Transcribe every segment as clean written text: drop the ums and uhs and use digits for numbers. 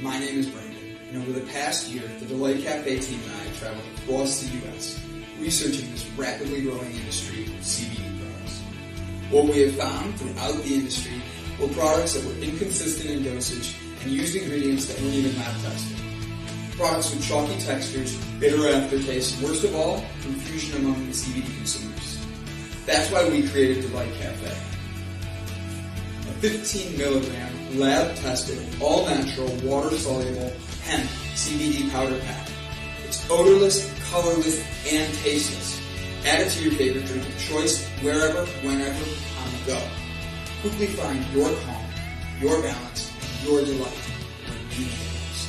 My name is Brandon, and over the past year, the Delight Cafe team and I have traveled across the U.S. researching this rapidly growing industry of CBD products. What we have found throughout the industry were products that were inconsistent in dosage and used ingredients that weren't even lab tested. Products with chalky textures, bitter aftertaste, and worst of all, confusion among the CBD consumers. That's why we created Delight Cafe. A 15 milligram, lab-tested, all-natural, water-soluble hemp CBD powder pack. It's odorless, colorless, and tasteless. Add it to your favorite drink of choice, wherever, whenever, on the go. Quickly find your calm, your balance, and your delight when you need it most.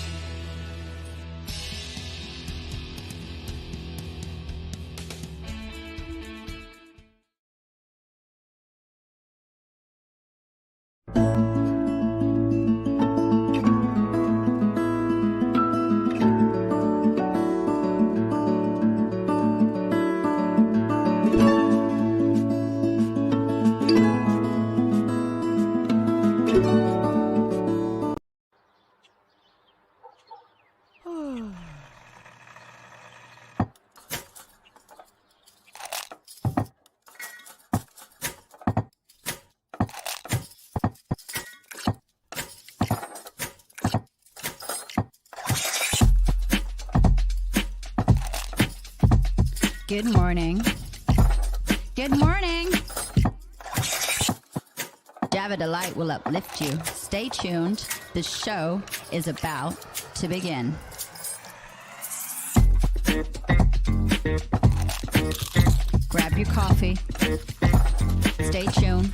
Good morning. Good morning. Java Delight will uplift you. Stay tuned. The show is about to begin. Grab your coffee. Stay tuned.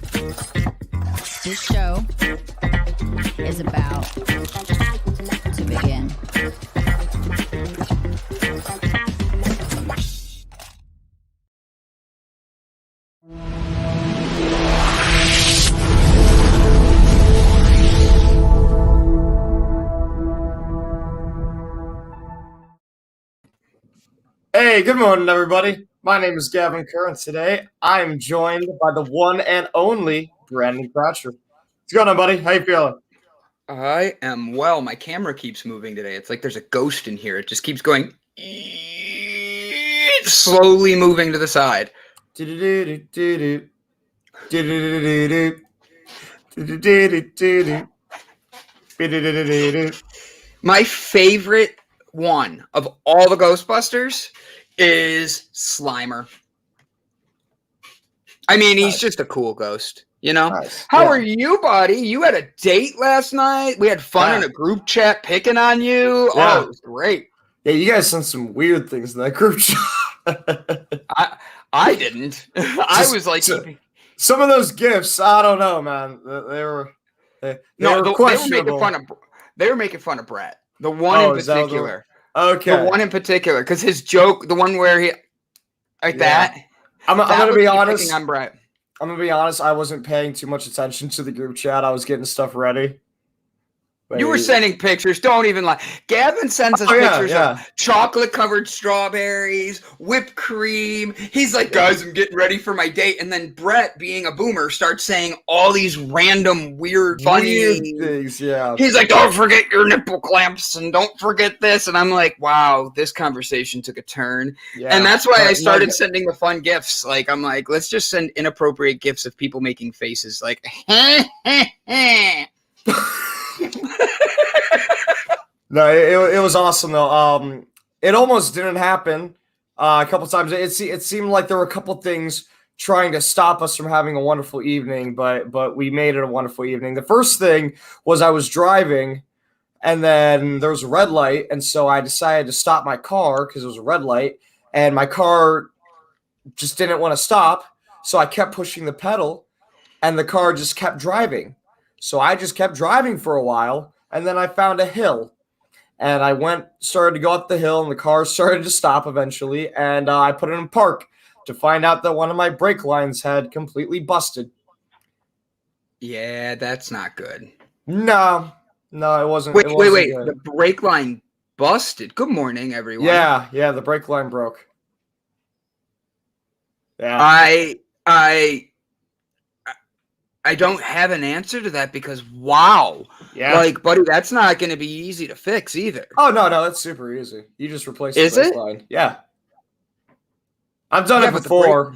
This show is about to begin. Hey, good morning, everybody. My name is Gavin Kerr, and today I am joined by the one and only Brandon Croucher. What's going on, buddy? How you feeling? I am well. My camera keeps moving today. It's like there's a ghost in here. It just keeps going, slowly moving to the side. My favorite one of all the Ghostbusters is Slimer. I mean, he's just a cool ghost, you know? Nice. How are you, buddy? You had a date last night? We had fun in a group chat picking on you. Yeah. Oh, it was great. Yeah, you guys sent some weird things in that group chat. I didn't. I was like... Some of those gifts, I don't know, man. They were questionable. They were making fun of Brett. The one in particular. Okay. The one in particular, because his joke, the one where he... that... I'm gonna be honest. I'm Brett. I'm gonna be honest. I wasn't paying too much attention to the group chat. I was getting stuff ready. You were sending pictures. Don't even lie. Gavin sends us pictures of chocolate-covered strawberries, whipped cream. He's like, guys, I'm getting ready for my date. And then Brett, being a boomer, starts saying all these random, weird, funny things. Yeah. He's like, don't forget your nipple clamps and don't forget this. And I'm like, wow, this conversation took a turn. Yeah. And that's why I started sending the fun gifts. Like, I'm like, let's just send inappropriate gifts of people making faces. Like, No, it was awesome though. It almost didn't happen a couple times. It seemed like there were a couple things trying to stop us from having a wonderful evening, but we made it a wonderful evening. The first thing was I was driving, and then there was a red light, and so I decided to stop my car because it was a red light, and my car just didn't want to stop, so I kept pushing the pedal, and the car just kept driving. So I just kept driving for a while, and then I found a hill. And I started to go up the hill, and the car started to stop eventually, and I put it in park to find out that one of my brake lines had completely busted. Yeah, that's not good. No, it wasn't. Wait. Good. The brake line busted. Good morning, everyone. Yeah, the brake line broke. Yeah. I don't have an answer to that because wow. Yeah. Like, buddy, that's not going to be easy to fix either. Oh, no, that's super easy. You just replace the Is it? baseline. Yeah. I've done it before.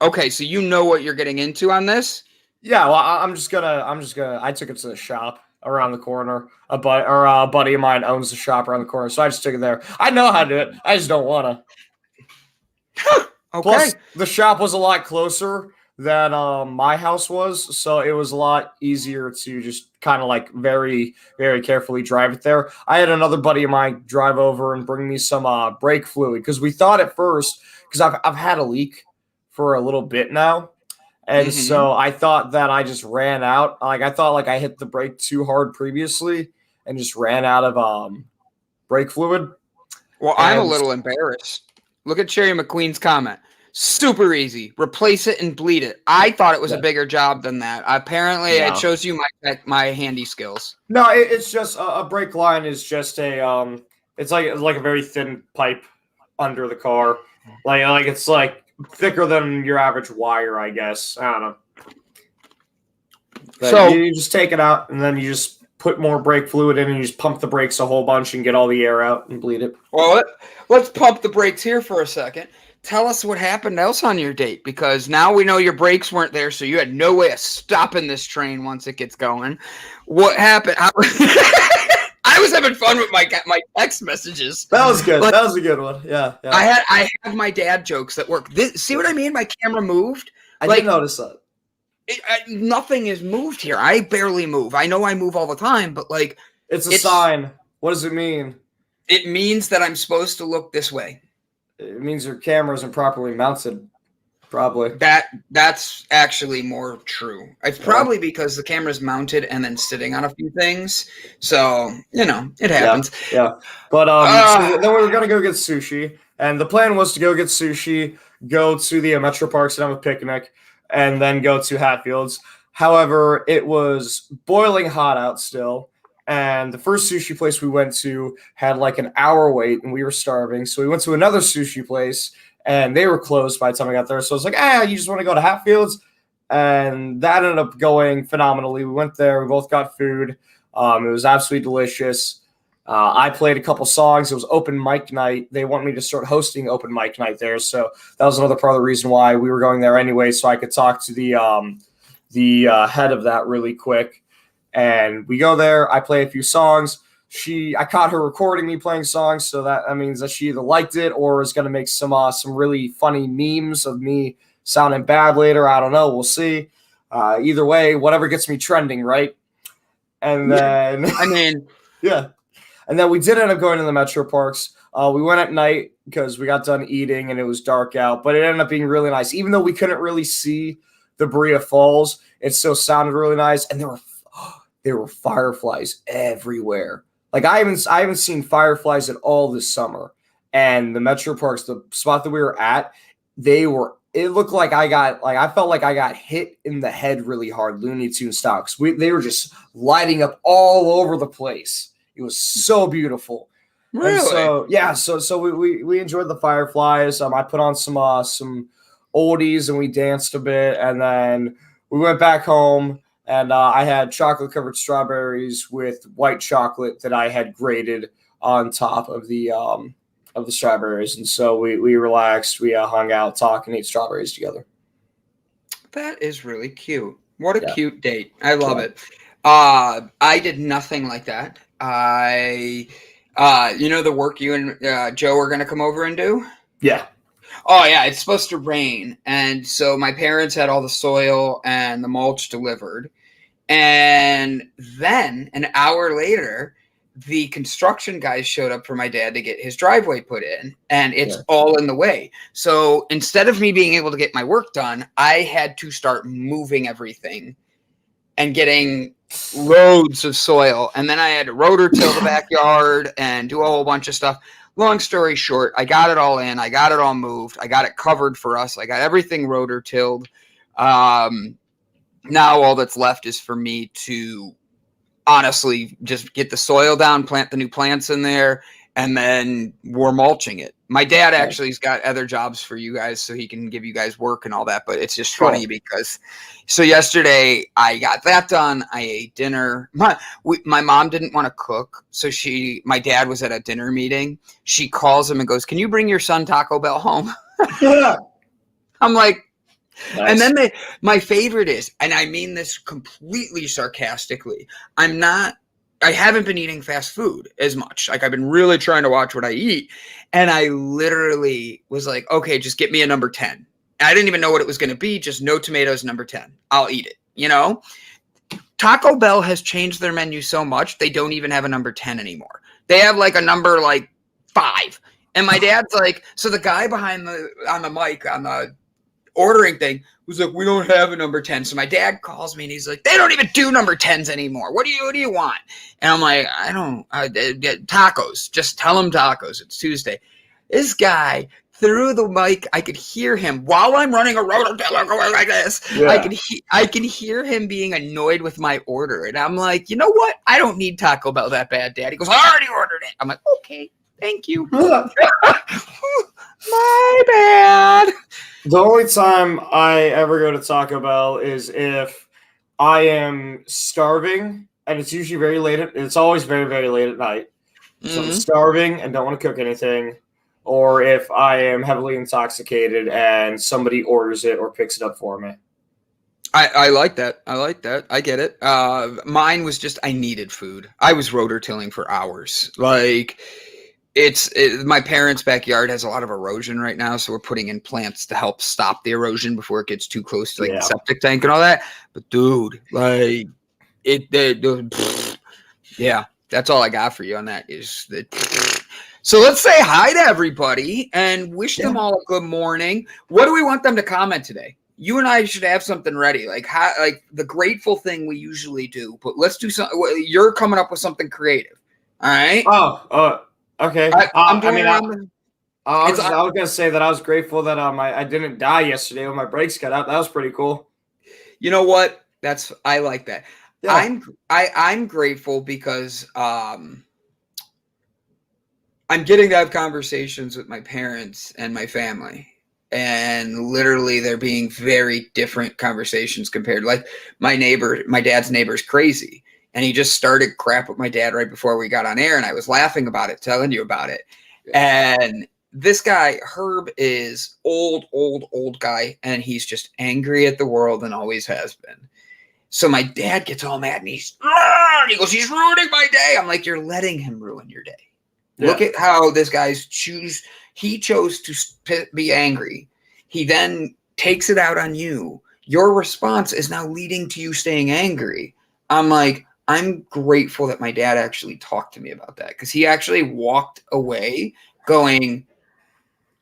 Okay, so you know what you're getting into on this? Yeah, well, I'm just gonna. I took it to the shop around the corner. A buddy of mine owns the shop around the corner, so I just took it there. I know how to do it. I just don't want to. Okay. Plus, the shop was a lot closer than my house was, so it was a lot easier to just kind of like very, very carefully drive it there. I had another buddy of mine drive over and bring me some brake fluid because we thought at first, because I've had a leak for a little bit now. And so I thought that I just ran out. Like I thought like I hit the brake too hard previously and just ran out of brake fluid. Well, I'm a little embarrassed. Look at Cherry McQueen's comment. Super easy. Replace it and bleed it. I thought it was a bigger job than that. Apparently, it shows you my handy skills. No, it's just a brake line is just a it's like a very thin pipe under the car. Like it's like thicker than your average wire, I guess. I don't know. But so you just take it out and then you just put more brake fluid in and you just pump the brakes a whole bunch and get all the air out and bleed it. Well, let's pump the brakes here for a second. Tell us what happened else on your date, because now we know your brakes weren't there, so you had no way of stopping this train once it gets going. What happened? I was having fun with my text messages. That was good. That was a good one. Yeah. I have my dad jokes that work. See what I mean? My camera moved. I didn't notice that. Nothing is moved here. I barely move. I know I move all the time, but like it's a sign. What does it mean? It means that I'm supposed to look this way. It means your camera isn't properly mounted. Probably. That's actually more true. It's probably because the camera's mounted and then sitting on a few things. So, it happens. Yeah. But so then we were gonna go get sushi, and the plan was to go get sushi, go to the Metro Parks and have a picnic, and then go to Hatfields. However, it was boiling hot out still. And the first sushi place we went to had like an hour wait, and we were starving. So we went to another sushi place, and they were closed by the time I got there. So I was like, you just want to go to Hatfields? And that ended up going phenomenally. We went there. We both got food. It was absolutely delicious. I played a couple songs. It was open mic night. They want me to start hosting open mic night there. So that was another part of the reason why we were going there anyway, so I could talk to the head of that really quick. And we go there. I play a few songs. I caught her recording me playing songs, so that means that she either liked it or is going to make some really funny memes of me sounding bad later. I don't know. We'll see. Either way, whatever gets me trending, right? And then, yeah. And then we did end up going to the Metro Parks. We went at night because we got done eating and it was dark out, but it ended up being really nice. Even though we couldn't really see the Berea Falls, it still sounded really nice, and there were fireflies everywhere. Like I haven't seen fireflies at all this summer. And the Metro Parks, the spot that we were at, it looked like I felt like I got hit in the head really hard, Looney Tunes style. They were just lighting up all over the place. It was so beautiful. Really? And so yeah, so we enjoyed the fireflies. I put on some oldies and we danced a bit, and then we went back home. And I had chocolate-covered strawberries with white chocolate that I had grated on top of the strawberries. And so we relaxed. We hung out, talked, and ate strawberries together. That is really cute. What a cute date. I love it. I did nothing like that. The work you and Joe are going to come over and do? Yeah. Oh, yeah. It's supposed to rain. And so my parents had all the soil and the mulch delivered. And then an hour later, the construction guys showed up for my dad to get his driveway put in, and it's all in the way. So instead of me being able to get my work done, I had to start moving everything and getting loads of soil. And then I had to rotor till the backyard and do a whole bunch of stuff. Long story short, I got it all in. I got it all moved. I got it covered for us. I got everything rotor tilled. Now all that's left is for me to honestly just get the soil down, plant the new plants in there, and then we're mulching it. My dad actually has got other jobs for you guys, so he can give you guys work and all that. But it's just funny because, so yesterday I got that done. I ate dinner. My mom didn't want to cook, so my dad was at a dinner meeting. She calls him and goes, "Can you bring your son Taco Bell home?" I'm like, nice. And then my favorite is, and I mean this completely sarcastically, I haven't been eating fast food as much. Like, I've been really trying to watch what I eat. And I literally was like, okay, just get me a number 10. I didn't even know what it was going to be. Just no tomatoes, number 10. I'll eat it. You know, Taco Bell has changed their menu so much. They don't even have a number 10 anymore. They have like a number like 5. And my dad's like, so the guy behind on the mic, on the ordering thing, was like, we don't have a number 10. So my dad calls me and he's like, they don't even do number 10s anymore. What do you want? And I'm like, I don't get tacos. Just tell him tacos. It's Tuesday. This guy through the mic, I could hear him while I'm running a rototiller going like this. Yeah. I can hear him being annoyed with my order. And I'm like, you know what? I don't need Taco Bell that bad, Dad. He goes, I already ordered it. I'm like, okay, thank you. My bad. The only time I ever go to Taco Bell is if I am starving, and it's usually very late. It's always very, very late at night. So I'm starving and don't want to cook anything, or if I am heavily intoxicated and somebody orders it or picks it up for me. I like that. I get it. Mine was just I needed food. I was rotor-tilling for hours. Like, my parents' backyard has a lot of erosion right now, so we're putting in plants to help stop the erosion before it gets too close to the septic tank and all that. But dude, like yeah, that's all I got for you on that. Is that? So let's say hi to everybody and wish them all a good morning. What do we want them to comment today? You and I should have something ready, like the grateful thing we usually do. But let's do something. You're coming up with something creative, all right? Okay. I was going to say that I was grateful that I didn't die yesterday when my brakes got out. That was pretty cool. You know what? I like that. Yeah. I'm grateful because I'm getting to have conversations with my parents and my family. And literally they're being very different conversations compared. Like my dad's neighbor's crazy. And he just started crap with my dad right before we got on air. And I was laughing about it, telling you about it. And this guy, Herb, is old guy. And he's just angry at the world and always has been. So my dad gets all mad and he goes, he's ruining my day. I'm like, you're letting him ruin your day. Yeah. Look at how this guy's he chose to be angry. He then takes it out on you. Your response is now leading to you staying angry. I'm like, I'm grateful that my dad actually talked to me about that because he actually walked away going,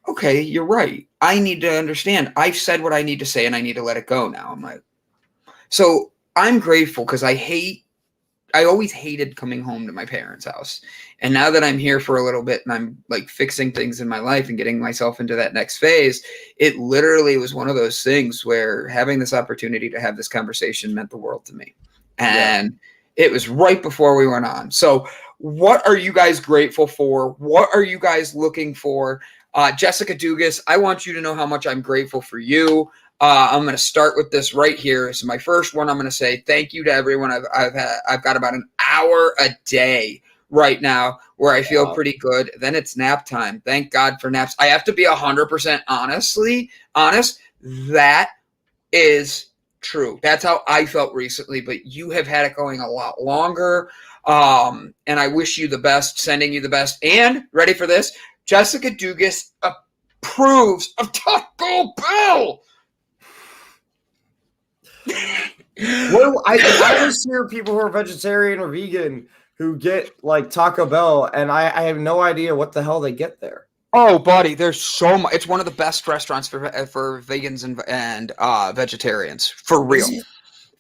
okay, you're right. I need to understand. I've said what I need to say and I need to let it go now. I'm like, so I'm grateful because I always hated coming home to my parents' house. And now that I'm here for a little bit and I'm like fixing things in my life and getting myself into that next phase, it literally was one of those things where having this opportunity to have this conversation meant the world to me. And it was right before we went on. So what are you guys grateful for? What are you guys looking for? Jessica Dugas, I want you to know how much I'm grateful for you. I'm going to start with this right here. So my first one, I'm going to say thank you to everyone. I've got about an hour a day right now where I feel pretty good. Then it's nap time. Thank God for naps. I have to be 100% honest. That is true. That's how I felt recently, but you have had it going a lot longer. And I wish you the best, sending you the best. And ready for this? Jessica Dugas approves of Taco Bell. Well, I always hear people who are vegetarian or vegan who get like Taco Bell, and I have no idea what the hell they get there. Oh, buddy, there's so much. It's one of the best restaurants for vegans and vegetarians, for real.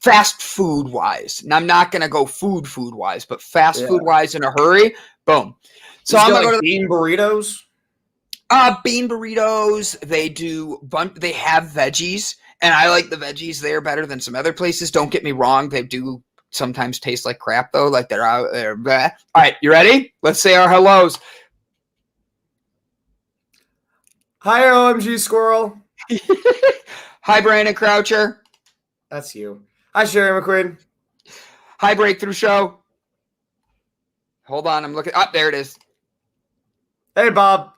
Fast food wise. And I'm not gonna go food wise, but fast food wise in a hurry. Boom. So I'm gonna go to bean burritos. Bean burritos. They have veggies. And I like the veggies there better than some other places. Don't get me wrong. They do sometimes taste like crap, though. Like they're out there. All right, you ready? Let's say our hellos. Hi, OMG Squirrel. Hi, Brandon Croucher. That's you. Hi, Sherry McQueen. Hi, Breakthrough Show. Hold on, I'm looking. There it is. Hey, Bob.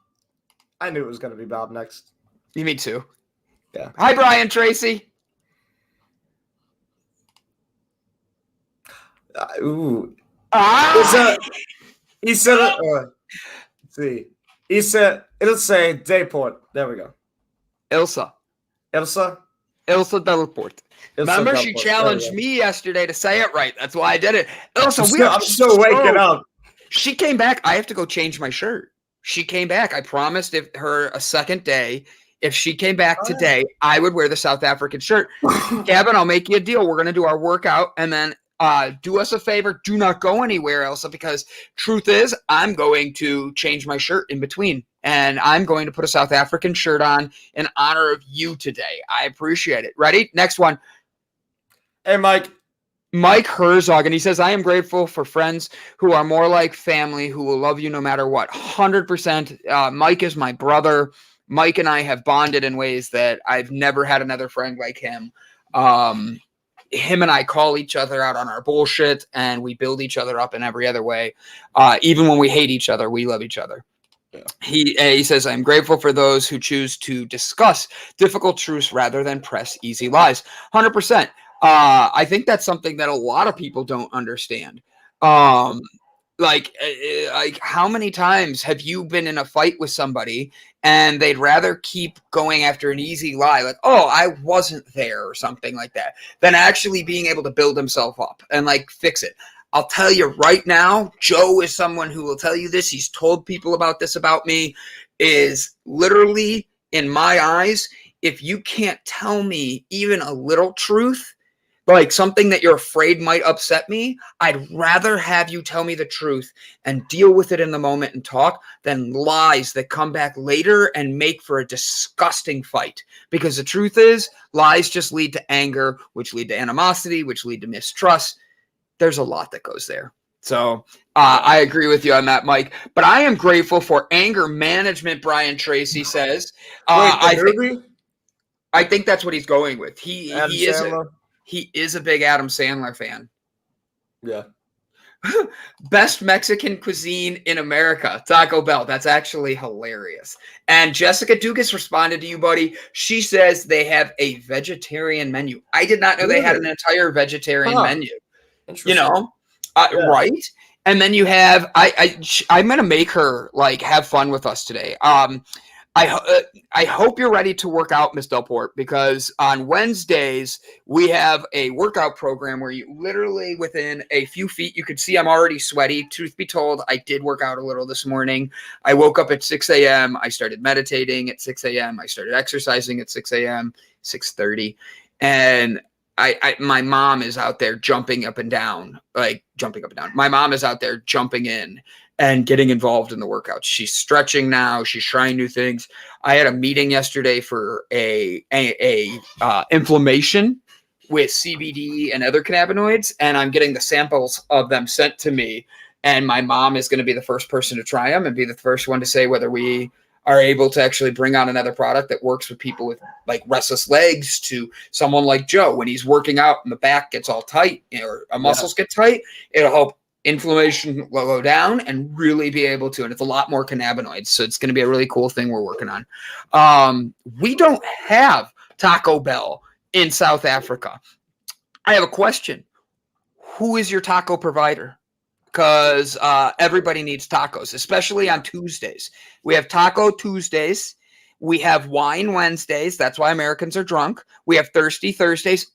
I knew it was going to be Bob next. Me too. Yeah. Hi, Brian Tracy. Ooh. Ah! He said it. Let's see. He said, it'll say Dayport. There we go. Ilsa Delaport. Remember, she challenged me yesterday to say it right. That's why I did it. Ilsa, I'm still waking up. She came back. I have to go change my shirt. She came back. I promised her a second day. If she came back today, I would wear the South African shirt. Gavin, I'll make you a deal. We're going to do our workout, and then do us a favor. Do not go anywhere, Elsa, because truth is, I'm going to change my shirt in between, and I'm going to put a South African shirt on in honor of you today. I appreciate it. Ready? Next one. Hey, Mike. Mike Herzog, and he says, I am grateful for friends who are more like family, who will love you no matter what. 100%. Mike is my brother. Mike and I have bonded in ways that I've never had another friend like him. Him and I call each other out on our bullshit, and we build each other up in every other way. Even when we hate each other, we love each other. Yeah. He says, I'm grateful for those who choose to discuss difficult truths rather than press easy lies. 100%. I think that's something that a lot of people don't understand. Like how many times have you been in a fight with somebody and they'd rather keep going after an easy lie, like, oh, I wasn't there or something like that, than actually being able to build himself up and like fix it. I'll tell you right now, Joe is someone who will tell you this. He's told people about this about me, is literally, in my eyes, if you can't tell me even a little truth, like something that you're afraid might upset me, I'd rather have you tell me the truth and deal with it in the moment and talk than lies that come back later and make for a disgusting fight. Because the truth is, lies just lead to anger, which lead to animosity, which lead to mistrust. There's a lot that goes there. So I agree with you on that, Mike. But I am grateful for anger management, Brian Tracy says. I think that's what he's going with. He is a big Adam Sandler fan. Yeah. Best Mexican cuisine in America, Taco Bell. That's actually hilarious. And Jessica Dugas responded to you, buddy. She says they have a vegetarian menu. I did not know they had an entire vegetarian menu. You know, right? And then you have I'm gonna make her like have fun with us today. I hope you're ready to work out, Miss Delport, because on Wednesdays we have a workout program where you literally within a few feet, you could see I'm already sweaty. Truth be told, I did work out a little this morning. I woke up at 6 a.m. I started meditating at 6 a.m. I started exercising at 6 a.m., 6:30. And my mom is out there jumping up and down. My mom is out there jumping in and getting involved in the workouts. She's stretching now. She's trying new things. I had a meeting yesterday for a inflammation with CBD and other cannabinoids, and I'm getting the samples of them sent to me. And my mom is going to be the first person to try them and be the first one to say whether we are able to actually bring on another product that works with people with like restless legs, to someone like Joe when he's working out and the back gets all tight, or muscles get tight. It'll help inflammation go down and really be able to, and it's a lot more cannabinoids. So it's going to be a really cool thing we're working on. We don't have Taco Bell in South Africa. I have a question. Who is your taco provider? Because everybody needs tacos, especially on Tuesdays. We have Taco Tuesdays. We have Wine Wednesdays. That's why Americans are drunk. We have Thirsty Thursdays,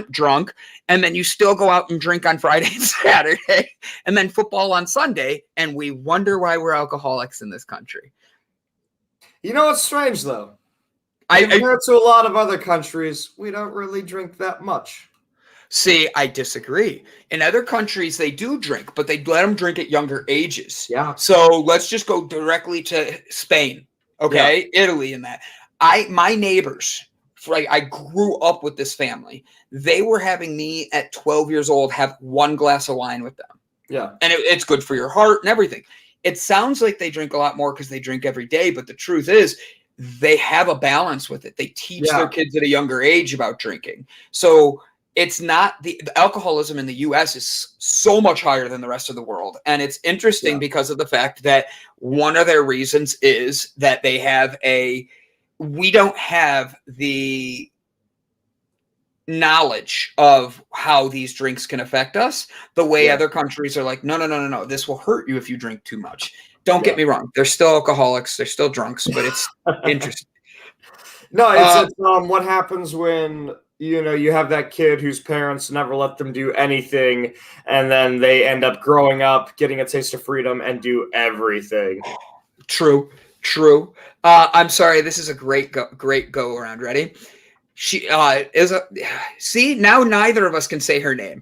drunk. And then you still go out and drink on Friday and Saturday. And then football on Sunday. And we wonder why we're alcoholics in this country. You know what's strange, though? Compared to a lot of other countries, we don't really drink that much. See, I disagree. In other countries, they do drink, but they let them drink at younger ages. Yeah. So let's just go directly to Spain, okay? Yeah. Italy and that. My neighbors, I grew up with this family. They were having me at 12 years old have one glass of wine with them. Yeah. And it's good for your heart and everything. It sounds like they drink a lot more because they drink every day, but the truth is, they have a balance with it. They teach their kids at a younger age about drinking. So it's not the alcoholism in the US is so much higher than the rest of the world. And it's interesting because of the fact that one of their reasons is that they have we don't have the knowledge of how these drinks can affect us the way other countries are like, no, this will hurt you if you drink too much. Don't get me wrong. They're still alcoholics. They're still drunks, but it's interesting. No, it's what happens when, you have that kid whose parents never let them do anything, and then they end up growing up, getting a taste of freedom, and do everything. True. I'm sorry. This is a great go around. Ready? She see, now neither of us can say her name.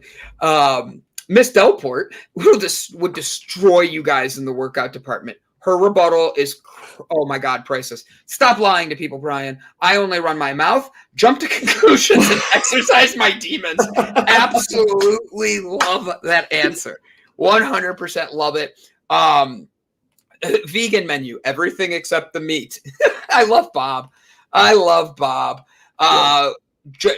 Miss Delport would destroy you guys in the workout department. Her rebuttal is, oh my God, priceless. Stop lying to people, Brian. I only run my mouth, jump to conclusions, and exercise my demons. Absolutely love that answer. 100% love it. Vegan menu, everything except the meat. I love Bob.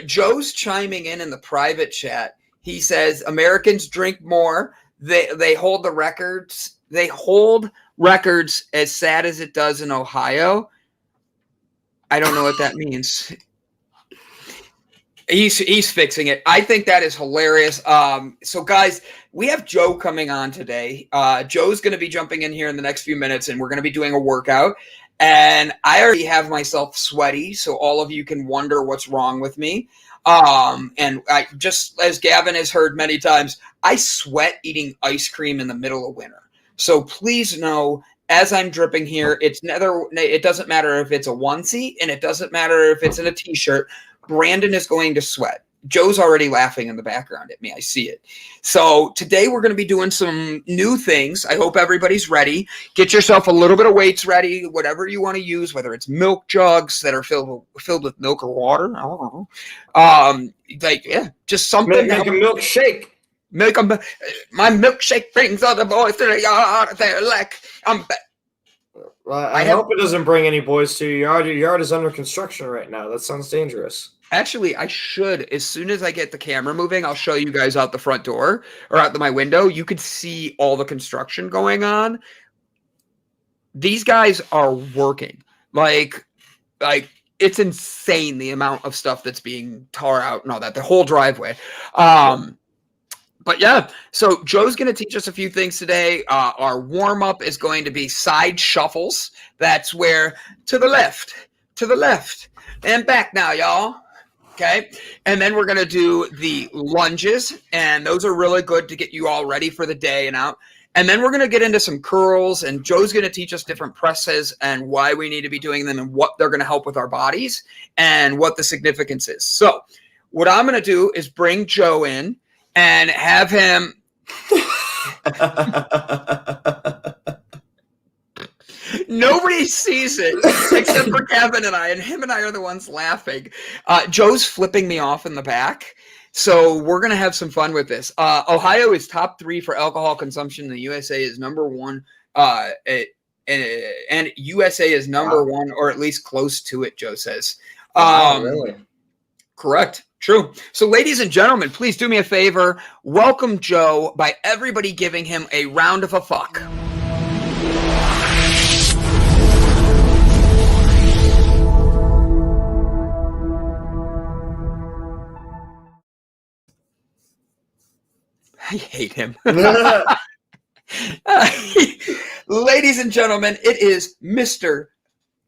Joe's chiming in the private chat. He says Americans drink more. They hold the records. They hold records as sad as it does in Ohio. I don't know what that means. He's fixing it. I think that is hilarious. So guys, we have Joe coming on today. Joe's going to be jumping in here in the next few minutes, and we're going to be doing a workout. And I already have myself sweaty, so all of you can wonder what's wrong with me. And I, just as Gavin has heard many times, I sweat eating ice cream in the middle of winter. So please know, as I'm dripping here, it doesn't matter if it's a onesie, and it doesn't matter if it's in a t-shirt. Brandon is going to sweat. Joe's already laughing in the background at me. I see it. So today we're going to be doing some new things. I hope everybody's ready. Get yourself a little bit of weights ready, whatever you want to use, whether it's milk jugs that are filled with milk or water. I don't know. Just something. Make a milkshake. My milkshake brings all the boys to the yard. They're like, I hope it doesn't bring any boys to your yard. Your yard is under construction right now. That sounds dangerous. Actually, I should. As soon as I get the camera moving, I'll show you guys out the front door or out my window. You could see all the construction going on. These guys are working. Like it's insane the amount of stuff that's being tore out and all that. The whole driveway. But yeah, so Joe's going to teach us a few things today. Our warm-up is going to be side shuffles. That's where to the left, and back now, y'all. Okay, and then we're going to do the lunges, and those are really good to get you all ready for the day and out. And then we're going to get into some curls, and Joe's going to teach us different presses and why we need to be doing them and what they're going to help with our bodies and what the significance is. So what I'm going to do is bring Joe in and have him. Nobody sees it except for Kevin and I, and him and I are the ones laughing. Joe's flipping me off in the back, so we're going to have some fun with this. Ohio is top 3 for alcohol consumption. The USA is number 1, and USA is number 1, or at least close to it, Joe says. Really? Correct. True. So, ladies and gentlemen, please do me a favor. Welcome Joe by everybody giving him a round of a fuck. I hate him. Ladies and gentlemen, it is Mr.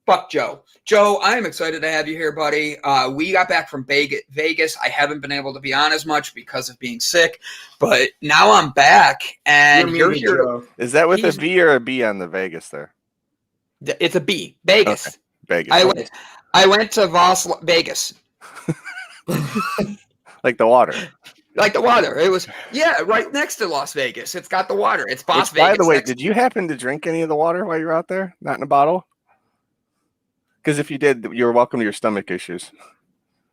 Fuck Joe. Joe, I am excited to have you here, buddy. We got back from Vegas. I haven't been able to be on as much because of being sick, but now I'm back, and you're here. Joe. Is that with a V or a B on the Vegas there? It's a B. Vegas. Okay. Vegas. I went to Vegas. Like the water. Like the water. It was, right next to Las Vegas. It's got the water. It's Vegas. By the way, did you happen to drink any of the water while you were out there? Not in a bottle? Because if you did, you're welcome to your stomach issues.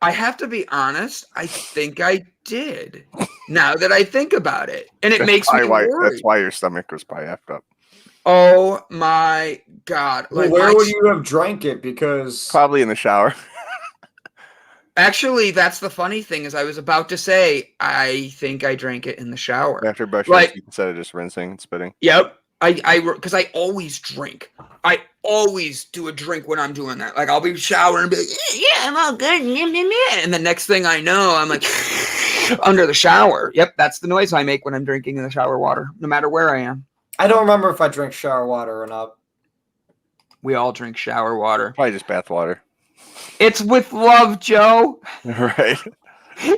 I have to be honest. I think I did. Now that I think about it, and it makes me worried. That's why your stomach was probably effed up. Oh my God. Well, where would you have drank it? Because Probably in the shower. actually, that's the funny thing is I was about to say, I think I drank it in the shower. After brushing your teeth instead of just rinsing and spitting. Yep. Because I always drink. I always do a drink when I'm doing that. Like I'll be showering and be like, yeah, I'm all good. And the next thing I know, I'm like under the shower. Yep, that's the noise I make when I'm drinking in the shower water, no matter where I am. I don't remember if I drink shower water or not. We all drink shower water. Probably just bath water. It's with love, Joe. Right.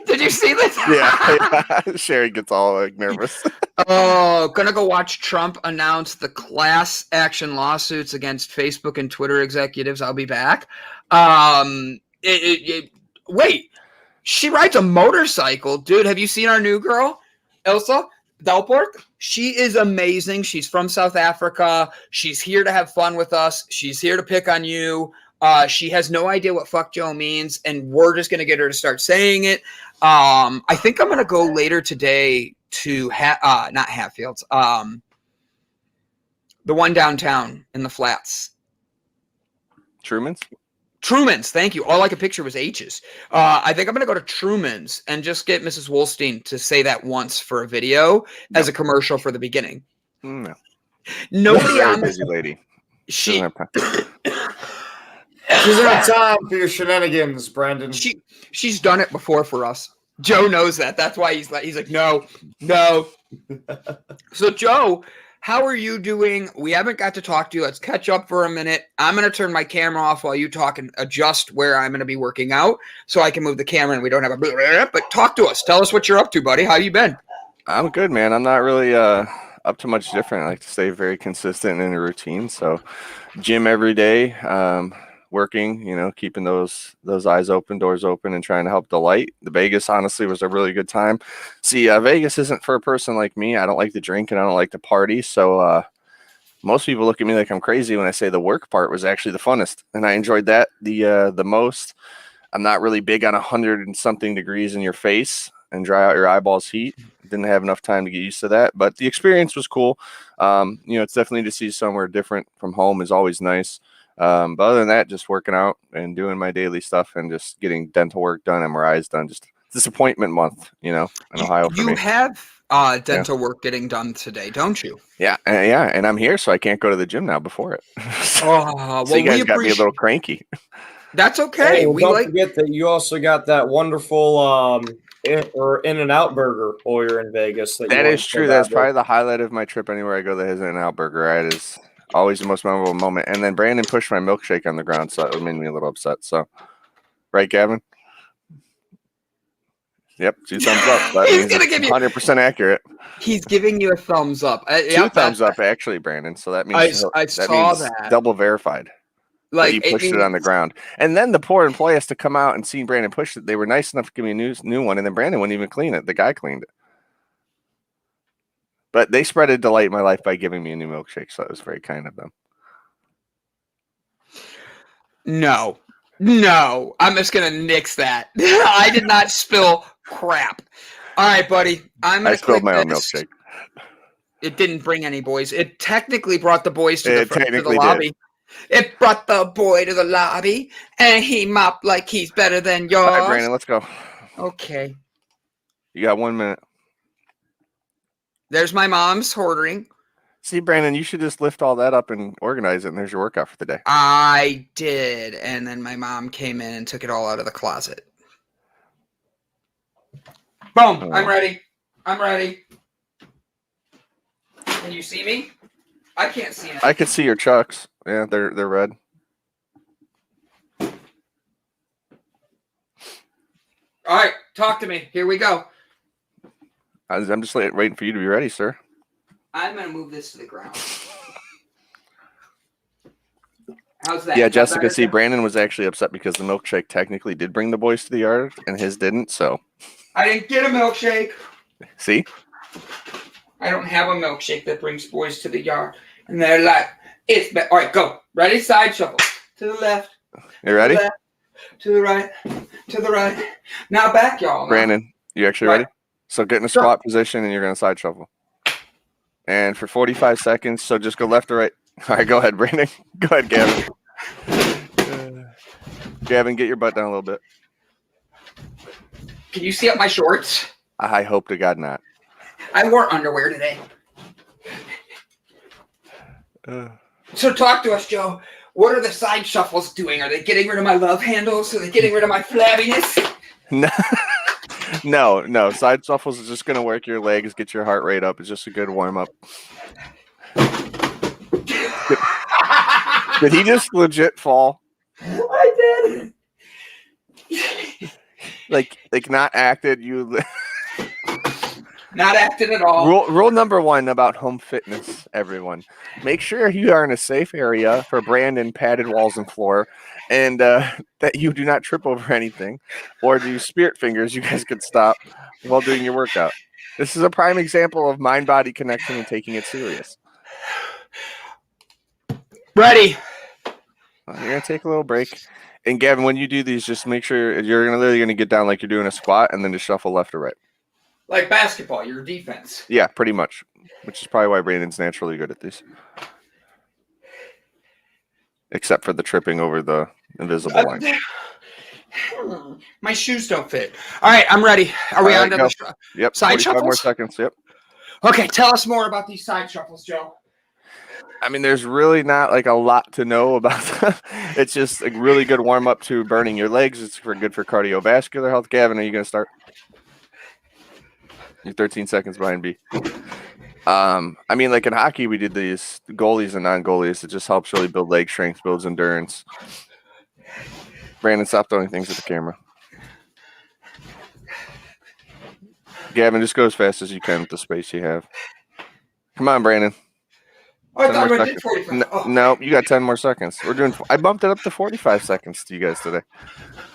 Did you see this? Yeah. Sherry gets all nervous. Oh, gonna go watch Trump announce the class action lawsuits against Facebook and Twitter executives. I'll be back. Wait, she rides a motorcycle, dude. Have you seen our new girl, Elsa Delport? She is amazing. She's from South Africa. She's here to have fun with us. She's here to pick on you. She has no idea what fuck Joe means, and we're just going to get her to start saying it. I think I'm going to go later today to not Hatfields, the one downtown in the Flats. Truman's, thank you. All I could picture was H's. I think I'm going to go to Truman's and just get Mrs. Wolstein to say that once for a video as a commercial for the beginning. No. Nobody on this busy lady. She doesn't have time for your shenanigans, Brandon. She's done it before for us. Joe knows that. That's why he's like, no. So Joe, how are you doing? We haven't got to talk to you. Let's catch up for a minute. I'm going to turn my camera off while you talk and adjust where I'm going to be working out so I can move the camera and we don't have a but talk to us. Tell us what you're up to, buddy. How you been? I'm good, man. I'm not really up to much different. I like to stay very consistent in a routine. So gym every day, working, keeping those eyes open, doors open, and trying to help delight. The Vegas, honestly, was a really good time. See, Vegas isn't for a person like me. I don't like to drink and I don't like to party. So most people look at me like I'm crazy when I say the work part was actually the funnest, and I enjoyed that the most. I'm not really big on 100 and something degrees in your face and dry out your eyeballs heat. Didn't have enough time to get used to that, but the experience was cool. It's definitely to see somewhere different from home is always nice. But other than that, just working out and doing my daily stuff and just getting dental work done, MRIs done. Just disappointment month, in Ohio for me. You have dental work getting done today, don't you? Yeah, and I'm here, so I can't go to the gym now before it. Well, so you guys got me a little cranky. That's okay. Don't forget that you also got that wonderful In-N-Out burger while you're in Vegas. That is true. That's probably the highlight of my trip anywhere I go that has an In-N-Out burger. It is always the most memorable moment. And then Brandon pushed my milkshake on the ground, so it made me a little upset. So, right, Gavin? Yep, 2 thumbs up. That He's gonna give you 100% accurate. He's giving you a thumbs up. 2 thumbs up, actually, Brandon. So that means I saw that double verified. Like he pushed it on the ground, and then the poor employee has to come out and see Brandon push it. They were nice enough to give me a new one, and then Brandon wouldn't even clean it. The guy cleaned it. But they spread a delight in my life by giving me a new milkshake, so it was very kind of them. No, I'm just gonna nix that. I did not spill crap. All right, buddy. I spilled my own milkshake. It didn't bring any boys. It technically brought the boys to the lobby. Did. It brought the boy to the lobby, and he mopped like he's better than yours. All right, Brandon, let's go. Okay. You got 1 minute. There's my mom's ordering. See, Brandon, you should just lift all that up and organize it, and there's your workout for the day. I did, and then my mom came in and took it all out of the closet. Boom. Oh. I'm ready. Can you see me? I can't see it. I can see your chucks. Yeah, they're red. All right, talk to me. Here we go. I'm just waiting for you to be ready, sir. I'm going to move this to the ground. How's that? Yeah, Jessica, see, Brandon was actually upset because the milkshake technically did bring the boys to the yard, and his didn't, so. I didn't get a milkshake. See? I don't have a milkshake that brings boys to the yard. And they're like, all right, go. Ready? Side shuffle. To the left. You ready? To the right. To the right. Now back, y'all. Brandon, you actually ready? So get in a squat position and you're going to side shuffle. And for 45 seconds, so just go left or right. All right, go ahead, Brandon. Go ahead, Gavin. Gavin, get your butt down a little bit. Can you see up my shorts? I hope to God not. I wore underwear today. So talk to us, Joe. What are the side shuffles doing? Are they getting rid of my love handles? Are they getting rid of my flabbiness? No. Side shuffles is just going to work your legs, get your heart rate up. It's just a good warm-up. Did he just legit fall? I did. Like not acted. You not acted at all. Rule number 1 about home fitness, everyone. Make sure you are in a safe area for Brandon, padded walls and floor, and that you do not trip over anything or do spirit fingers. You guys could stop while doing your workout. This is a prime example of mind-body connection and taking it serious. Ready. You're going to take a little break. And Gavin, when you do these, just make sure you're literally going to get down like you're doing a squat and then just shuffle left or right. Like basketball, your defense. Yeah, pretty much. Which is probably why Brandon's naturally good at these. Except for the tripping over the invisible line. My shoes don't fit. All right, I'm ready. Are we on to the side shuffles? More seconds, yep. Okay, tell us more about these side shuffles, Joe. I mean, there's really not like a lot to know about them. It's just a really good warm-up to burning your legs. It's good for cardiovascular health. Gavin, are you going to start? You're 13 seconds behind B. I mean, like in hockey, we did these goalies and non-goalies. It just helps really build leg strength, builds endurance. Brandon, stop throwing things at the camera. Gavin, just go as fast as you can with the space you have. Come on, Brandon. Oh, I thought I did 45. No, you got 10 more seconds. I bumped it up to 45 seconds to you guys today.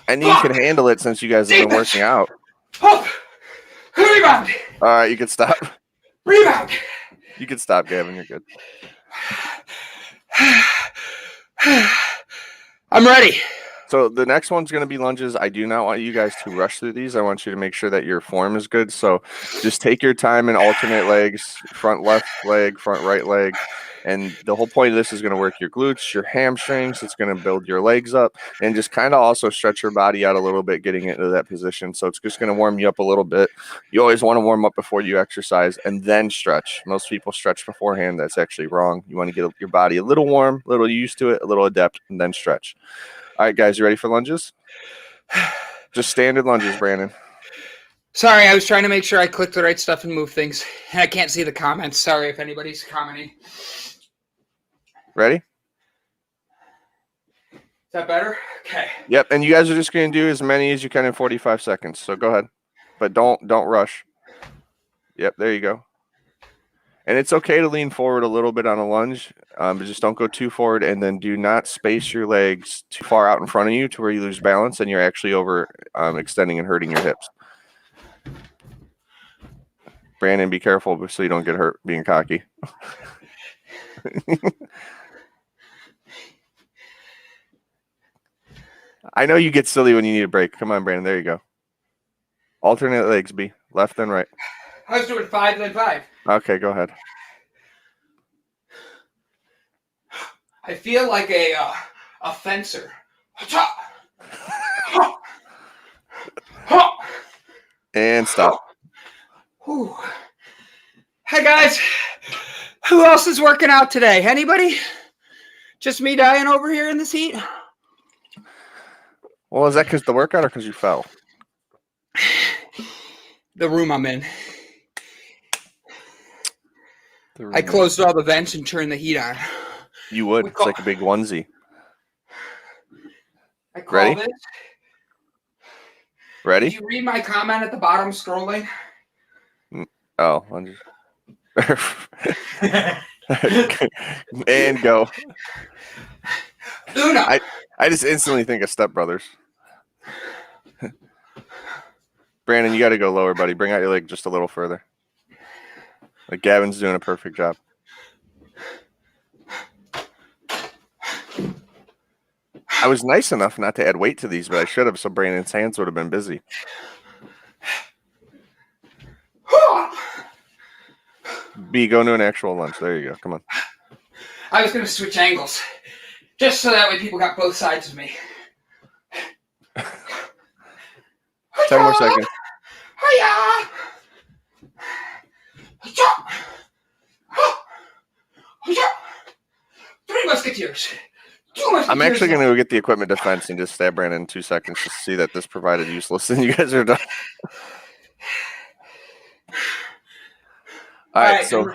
And you can handle it since you guys have been working out. Rebound. All right, you can stop. Rebound. You can stop, Gavin. You're good. I'm ready. So the next one's going to be lunges. I do not want you guys to rush through these. I want you to make sure that your form is good. So just take your time and alternate legs, front left leg, front right leg. And the whole point of this is going to work your glutes, your hamstrings. It's going to build your legs up and just kind of also stretch your body out a little bit, getting into that position. So it's just going to warm you up a little bit. You always want to warm up before you exercise and then stretch. Most people stretch beforehand. That's actually wrong. You want to get your body a little warm, a little used to it, a little adept, and then stretch. All right, guys, you ready for lunges? Just standard lunges, Brandon. Sorry, I was trying to make sure I clicked the right stuff and move things. And I can't see the comments. Sorry if anybody's commenting. Ready? Is that better? Okay. Yep, and you guys are just going to do as many as you can in 45 seconds. So go ahead. But don't rush. Yep, there you go. And it's okay to lean forward a little bit on a lunge, but just don't go too forward, and then do not space your legs too far out in front of you to where you lose balance and you're actually over extending and hurting your hips. Brandon, be careful so you don't get hurt being cocky. I know you get silly when you need a break. Come on, Brandon. There you go. Alternate legs, B. Left and right. I was doing 5 then 5. Okay, go ahead. I feel like a fencer. And stop. Hey guys, who else is working out today? Anybody? Just me dying over here in this heat? Well, is that because the workout or because you fell? The room I'm in. I closed all the vents and turned the heat on. You would. It's like a big onesie. I called it. Ready? Did you read my comment at the bottom scrolling? Oh, and go. Uno. I just instantly think of Step Brothers. Brandon, you got to go lower, buddy. Bring out your leg just a little further. Like Gavin's doing a perfect job. I was nice enough not to add weight to these, but I should have, so Brandon's hands would have been busy. B, go to an actual lunge. There you go. Come on. I was going to switch angles. Just so that way people got both sides of me. 10 more seconds. Hiya! Three musketeers. I'm actually going to go get the equipment defense and just stab Brandon in 2 seconds to see that this provided useless and you guys are done. All right, so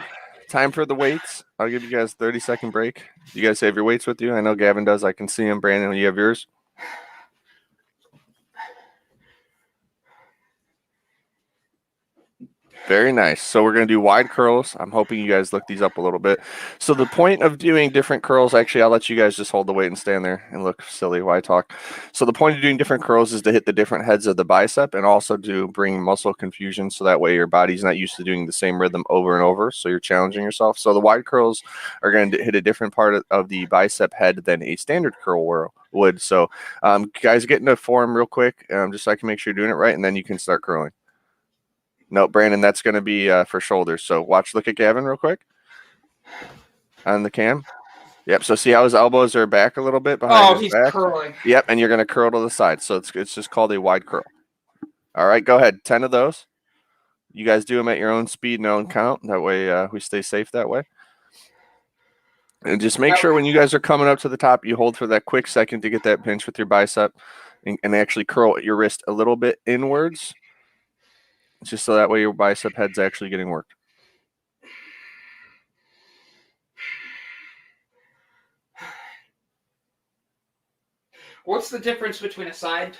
time for the weights. I'll give you guys a 30-second break. You guys have your weights with you? I know Gavin does. I can see him. Brandon, you have yours? Very nice. So we're going to do wide curls. I'm hoping you guys look these up a little bit. So the point of doing different curls, actually, I'll let you guys just hold the weight and stand there and look silly while I talk. So the point of doing different curls is to hit the different heads of the bicep and also to bring muscle confusion. So that way your body's not used to doing the same rhythm over and over. So you're challenging yourself. So the wide curls are going to hit a different part of the bicep head than a standard curl would. So guys, get into form real quick, just so I can make sure you're doing it right. And then you can start curling. No, Brandon, that's going to be for shoulders. So look at Gavin real quick on the cam. Yep. So see how his elbows are back a little bit behind his back? Curling. Yep. And you're going to curl to the side. So it's just called a wide curl. All right, go ahead. 10 of those. You guys do them at your own speed and own count. That way we stay safe that way. And just make sure when you guys are coming up to the top, you hold for that quick second to get that pinch with your bicep and actually curl your wrist a little bit inwards. Just so that way your bicep head's actually getting worked. What's the difference between a side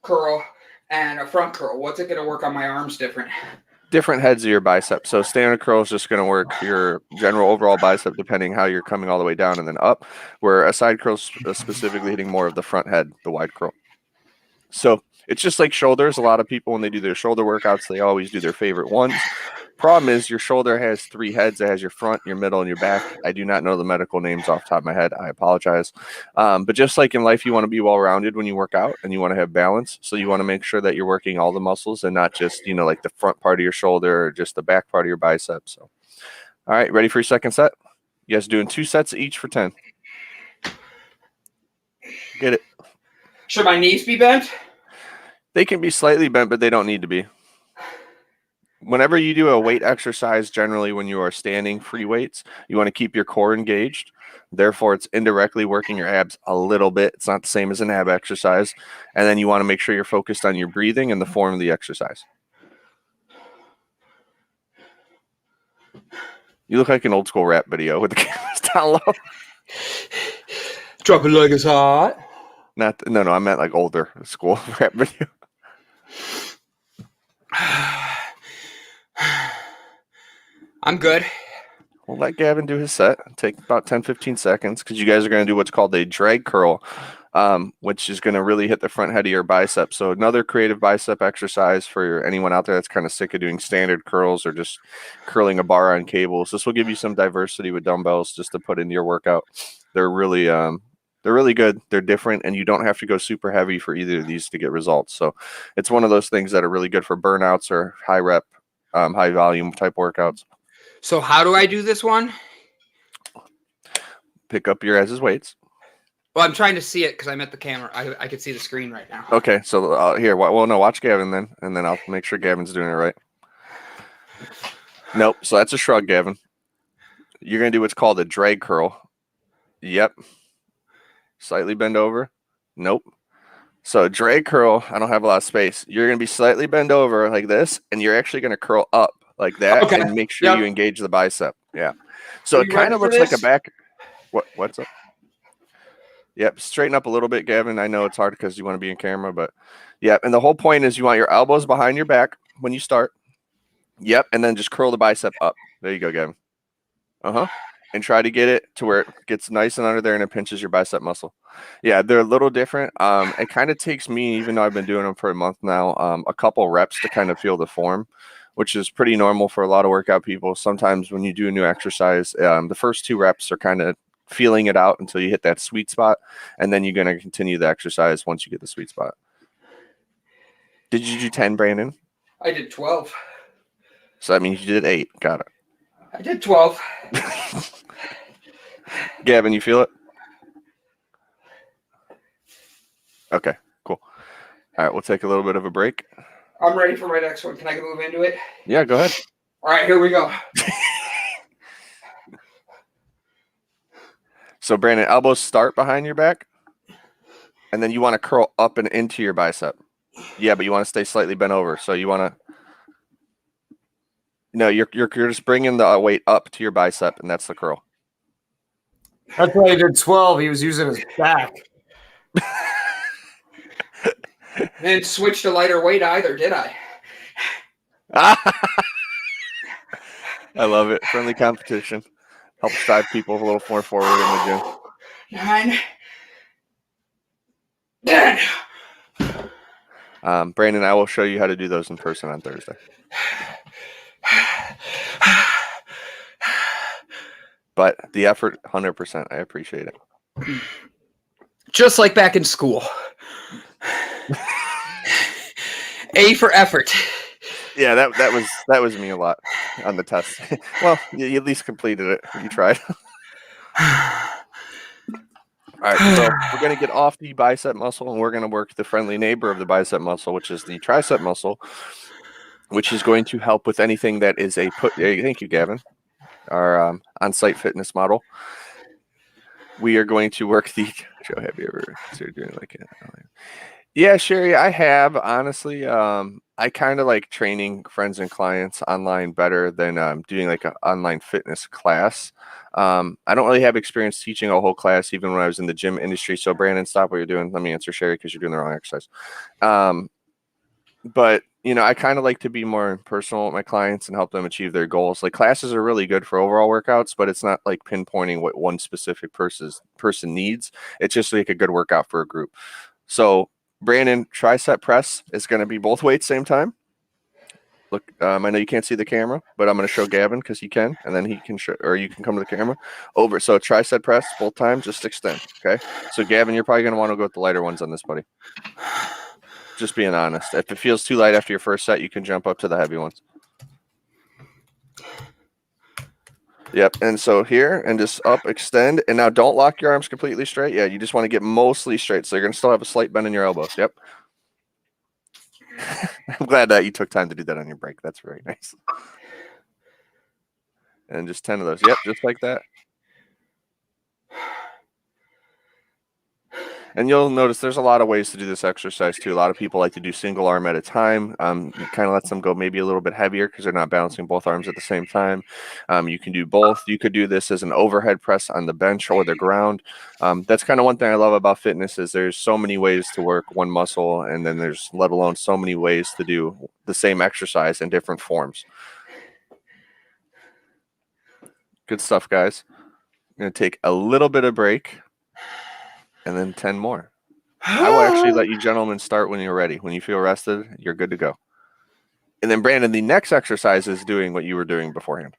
curl and a front curl? What's it going to work on my arms different? Different heads of your bicep. So standard curl is just going to work your general overall bicep depending how you're coming all the way down and then up, where a side curl is specifically hitting more of the front head, the wide curl. So it's just like shoulders. A lot of people, when they do their shoulder workouts, they always do their favorite ones. Problem is your shoulder has 3 heads. It has your front, your middle, and your back. I do not know the medical names off the top of my head. I apologize. But just like in life, you want to be well-rounded when you work out and you want to have balance. So you want to make sure that you're working all the muscles and not just, like the front part of your shoulder or just the back part of your bicep. So, all right, ready for your second set? You guys are doing 2 sets each for 10. Get it. Should my knees be bent? They can be slightly bent, but they don't need to be. Whenever you do a weight exercise, generally when you are standing free weights, you want to keep your core engaged. Therefore, it's indirectly working your abs a little bit. It's not the same as an ab exercise. And then you want to make sure you're focused on your breathing and the form of the exercise. You look like an old school rap video with the cameras down low. Drop it like it's hot. No, I meant like older school rap video. I'm good. We'll let Gavin do his set. Take about 10-15 seconds because you guys are going to do what's called a drag curl, which is going to really hit the front head of your bicep. So another creative bicep exercise for anyone out there that's kind of sick of doing standard curls or just curling a bar on cables. This will give you some diversity with dumbbells just to put into your workout. They're really good. They're different, and you don't have to go super heavy for either of these to get results. So it's one of those things that are really good for burnouts or high rep, high volume type workouts. So how do I do this one? Pick up your guys' weights. Well, I'm trying to see it because I'm at the camera. I can see the screen right now. Okay, so here. Well, no, watch Gavin then, and then I'll make sure Gavin's doing it right. Nope, so that's a shrug, Gavin. You're going to do what's called a drag curl. Yep. Slightly bend over. Nope. So drag curl, I don't have a lot of space. You're going to be slightly bend over like this, and you're actually going to curl up like that and make sure you engage the bicep. Yeah. So it kind of looks like a back. What's up? Yep. Straighten up a little bit, Gavin. I know it's hard because you want to be in camera, but yeah. And the whole point is you want your elbows behind your back when you start. Yep. And then just curl the bicep up. There you go, Gavin. And try to get it to where it gets nice and under there and it pinches your bicep muscle. Yeah, they're a little different. It kind of takes me, even though I've been doing them for a month now, a couple reps to kind of feel the form, which is pretty normal for a lot of workout people. Sometimes when you do a new exercise, the first 2 reps are kind of feeling it out until you hit that sweet spot, and then you're going to continue the exercise once you get the sweet spot. Did you do 10, Brandon? I did 12. So that means you did 8. Got it. I did 12. Gavin, you feel it? Okay, cool. All right, we'll take a little bit of a break. I'm ready for my next one. Can I move into it? Yeah, go ahead. All right, here we go. So, Brandon, elbows start behind your back, and then you want to curl up and into your bicep. Yeah, but you want to stay slightly bent over. So you want to. No, you're just bringing the weight up to your bicep, and that's the curl. That's why he did 12. He was using his back. Didn't switch to lighter weight either, did I? I love it. Friendly competition. Helps drive people a little more forward in the gym. 9, 10. Brandon, I will show you how to do those in person on Thursday. But the effort, 100%. I appreciate it. Just like back in school. A for effort. Yeah, that was me a lot on the test. Well, you at least completed it. You tried. All right, so we're going to get off the bicep muscle, and we're going to work the friendly neighbor of the bicep muscle, which is the tricep muscle, which is going to help with anything that is a put. Thank you, Gavin. Our on-site fitness model. We are going to work the. Joe, have you ever considered doing like it? Yeah, Sherry, I have honestly. I kind of like training friends and clients online better than doing like an online fitness class. I don't really have experience teaching a whole class, even when I was in the gym industry. So, Brandon, stop what you're doing. Let me answer Sherry because you're doing the wrong exercise. But I kind of like to be more personal with my clients and help them achieve their goals. Like classes are really good for overall workouts, but it's not like pinpointing what one specific person needs. It's just like a good workout for a group. So, Brandon, tricep press is going to be both weights same time. Look, I know you can't see the camera, but I'm going to show Gavin because he can, and then he can show, or you can come to the camera over. So tricep press both times, just extend. Okay. So Gavin, you're probably going to want to go with the lighter ones on this, buddy. Just being honest. If it feels too light after your first set, you can jump up to the heavy ones. Yep. And so here and just up, extend. And now don't lock your arms completely straight. Yeah. You just want to get mostly straight. So you're going to still have a slight bend in your elbows. Yep. I'm glad that you took time to do that on your break. That's very nice. And just 10 of those. Yep. Just like that. And you'll notice there's a lot of ways to do this exercise too. A lot of people like to do single arm at a time. It kind of lets them go maybe a little bit heavier because they're not balancing both arms at the same time. You can do both. You could do this as an overhead press on the bench or the ground. That's kind of one thing I love about fitness is there's so many ways to work one muscle, and then there's let alone so many ways to do the same exercise in different forms. Good stuff, guys. I'm going to take a little bit of break. And then 10 more. I will actually let you gentlemen start when you're ready. When you feel rested, you're good to go. And then, Brandon, the next exercise is doing what you were doing beforehand.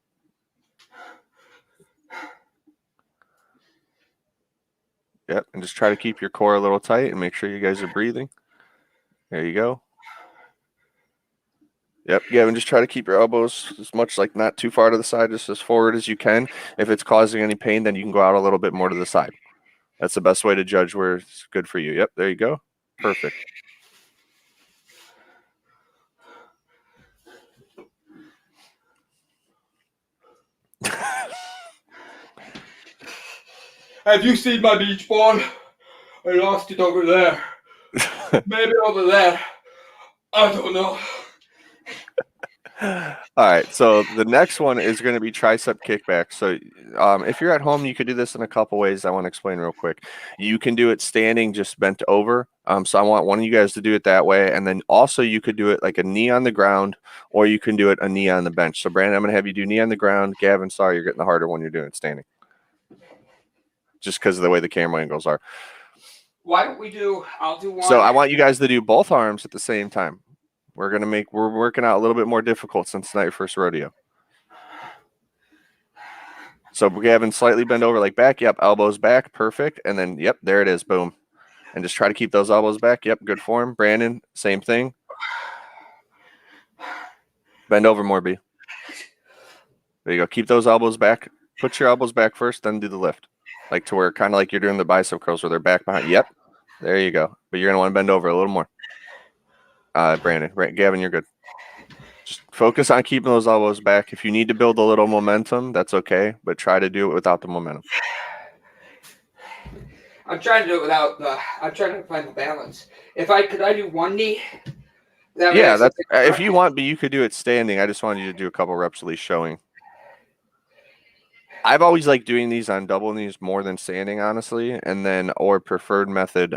Yep, and just try to keep your core a little tight and make sure you guys are breathing. There you go. Yep, Gavin, just try to keep your elbows as much like not too far to the side, just as forward as you can. If it's causing any pain, then you can go out a little bit more to the side. That's the best way to judge where it's good for you. Yep, there you go. Perfect. Have you seen my beach ball? I lost it over there. Maybe over there. I don't know. All right, so the next one is going to be tricep kickback. So if you're at home, you could do this in a couple ways. I want to explain real quick. You can do it standing, just bent over. So I want one of you guys to do it that way. And then also you could do it like a knee on the ground, or you can do it a knee on the bench. So Brandon, I'm going to have you do knee on the ground. Gavin, sorry, you're getting the harder one you're doing it standing. Just because of the way the camera angles are. Why don't we do, I'll do one. So I want you guys to do both arms at the same time. We're working out a little bit more difficult since it's not your first rodeo. So Gavin, slightly bend over like back. Yep, elbows back. Perfect. And then, yep, there it is. Boom. And just try to keep those elbows back. Yep, good form. Brandon, same thing. Bend over more, B. There you go. Keep those elbows back. Put your elbows back first, then do the lift. Like to where kind of like you're doing the bicep curls where they're back behind. Yep. There you go. But you're going to want to bend over a little more. Brandon. Gavin, you're good. Just focus on keeping those elbows back. If you need to build a little momentum, that's okay. But try to do it without the momentum. I'm trying to do it without I'm trying to find the balance. Could I do one knee? Yeah, that's if you want, but you could do it standing. I just wanted you to do a couple reps at least showing. I've always liked doing these on double knees more than standing, honestly. And then, or preferred method,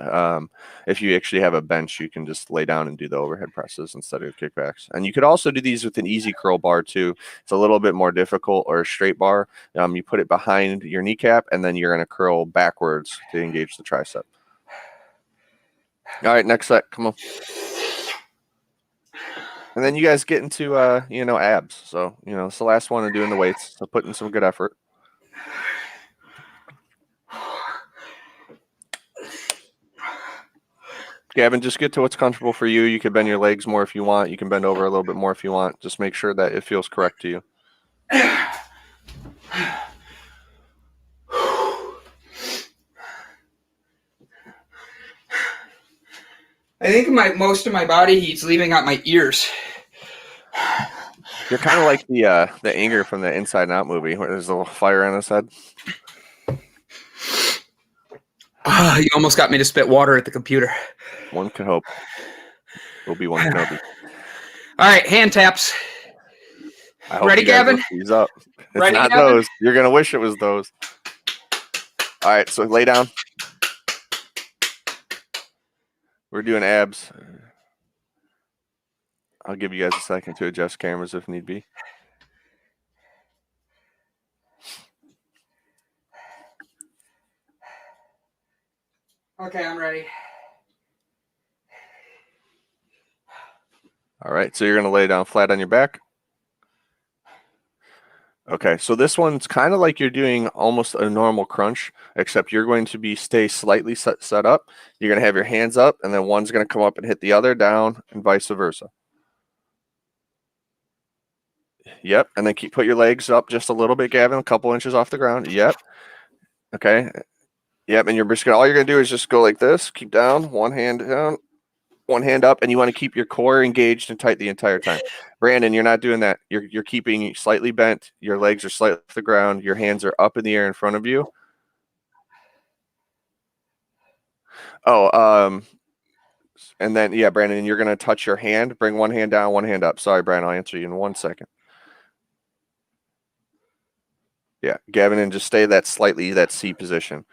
if you actually have a bench, you can just lay down and do the overhead presses instead of kickbacks. And you could also do these with an easy curl bar too. It's a little bit more difficult, or a straight bar. You put it behind your kneecap, and then you're going to curl backwards to engage the tricep. All right, next set, come on. And then you guys get into, abs. So, it's the last one of doing the weights. So put in some good effort. Gavin, just get to what's comfortable for you. You can bend your legs more if you want. You can bend over a little bit more if you want. Just make sure that it feels correct to you. I think most of my body heat's leaving out my ears. You're kind of like the Anger from the Inside Out movie where there's a little fire on his head. You almost got me to spit water at the computer. One can hope. Obi-Wan Kenobi. All right, hand taps. Ready, Gavin? These up. It's Ready, not Gavin? those. You're gonna wish it was those. All right, so lay down. We're doing abs. I'll give you guys a second to adjust cameras if need be. Okay, I'm ready. All right, so you're going to lay down flat on your back. Okay, so this one's kind of like you're doing almost a normal crunch, except you're going to stay slightly set up. You're going to have your hands up, and then one's going to come up and hit the other down, and vice versa. Yep, and then put your legs up just a little bit, Gavin, a couple inches off the ground. Yep. Okay. Yep, and all you're gonna do is just go like this. Keep down, one hand down, one hand up, and you want to keep your core engaged and tight the entire time. Brandon, you're not doing that. You're keeping slightly bent. Your legs are slightly off the ground. Your hands are up in the air in front of you. And then Brandon, you're gonna touch your hand. Bring one hand down, one hand up. Sorry, Brandon, I'll answer you in 1 second. Yeah, Gavin, and just stay that C position.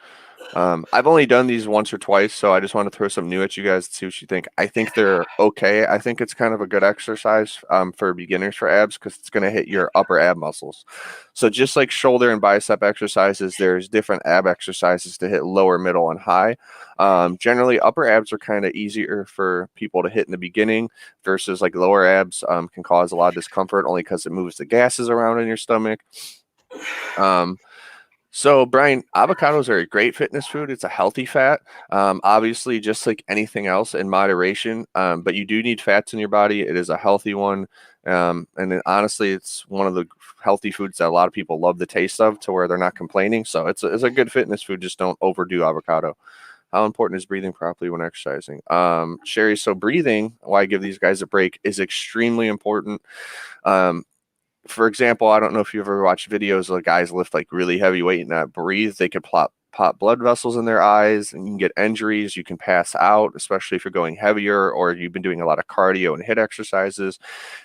I've only done these once or twice, so I just want to throw some new at you guys to see what you think. I think they're okay. I think it's kind of a good exercise for beginners for abs because it's going to hit your upper ab muscles. So just like shoulder and bicep exercises, there's different ab exercises to hit lower, middle, and high. Generally, upper abs are kind of easier for people to hit in the beginning versus like lower abs can cause a lot of discomfort only because it moves the gases around in your stomach. So Brian, avocados are a great fitness food. It's a healthy fat, obviously just like anything else in moderation, but you do need fats in your body. It is a healthy one. And honestly, it's one of the healthy foods that a lot of people love the taste of to where they're not complaining. So it's a good fitness food. Just don't overdo avocado. How important is breathing properly when exercising? Sherry, so breathing, why I give these guys a break, is extremely important. For example, I don't know if you ever watched videos of guys lift like really heavy weight and not breathe. They could pop blood vessels in their eyes and you can get injuries. You can pass out, especially if you're going heavier or you've been doing a lot of cardio and HIIT exercises.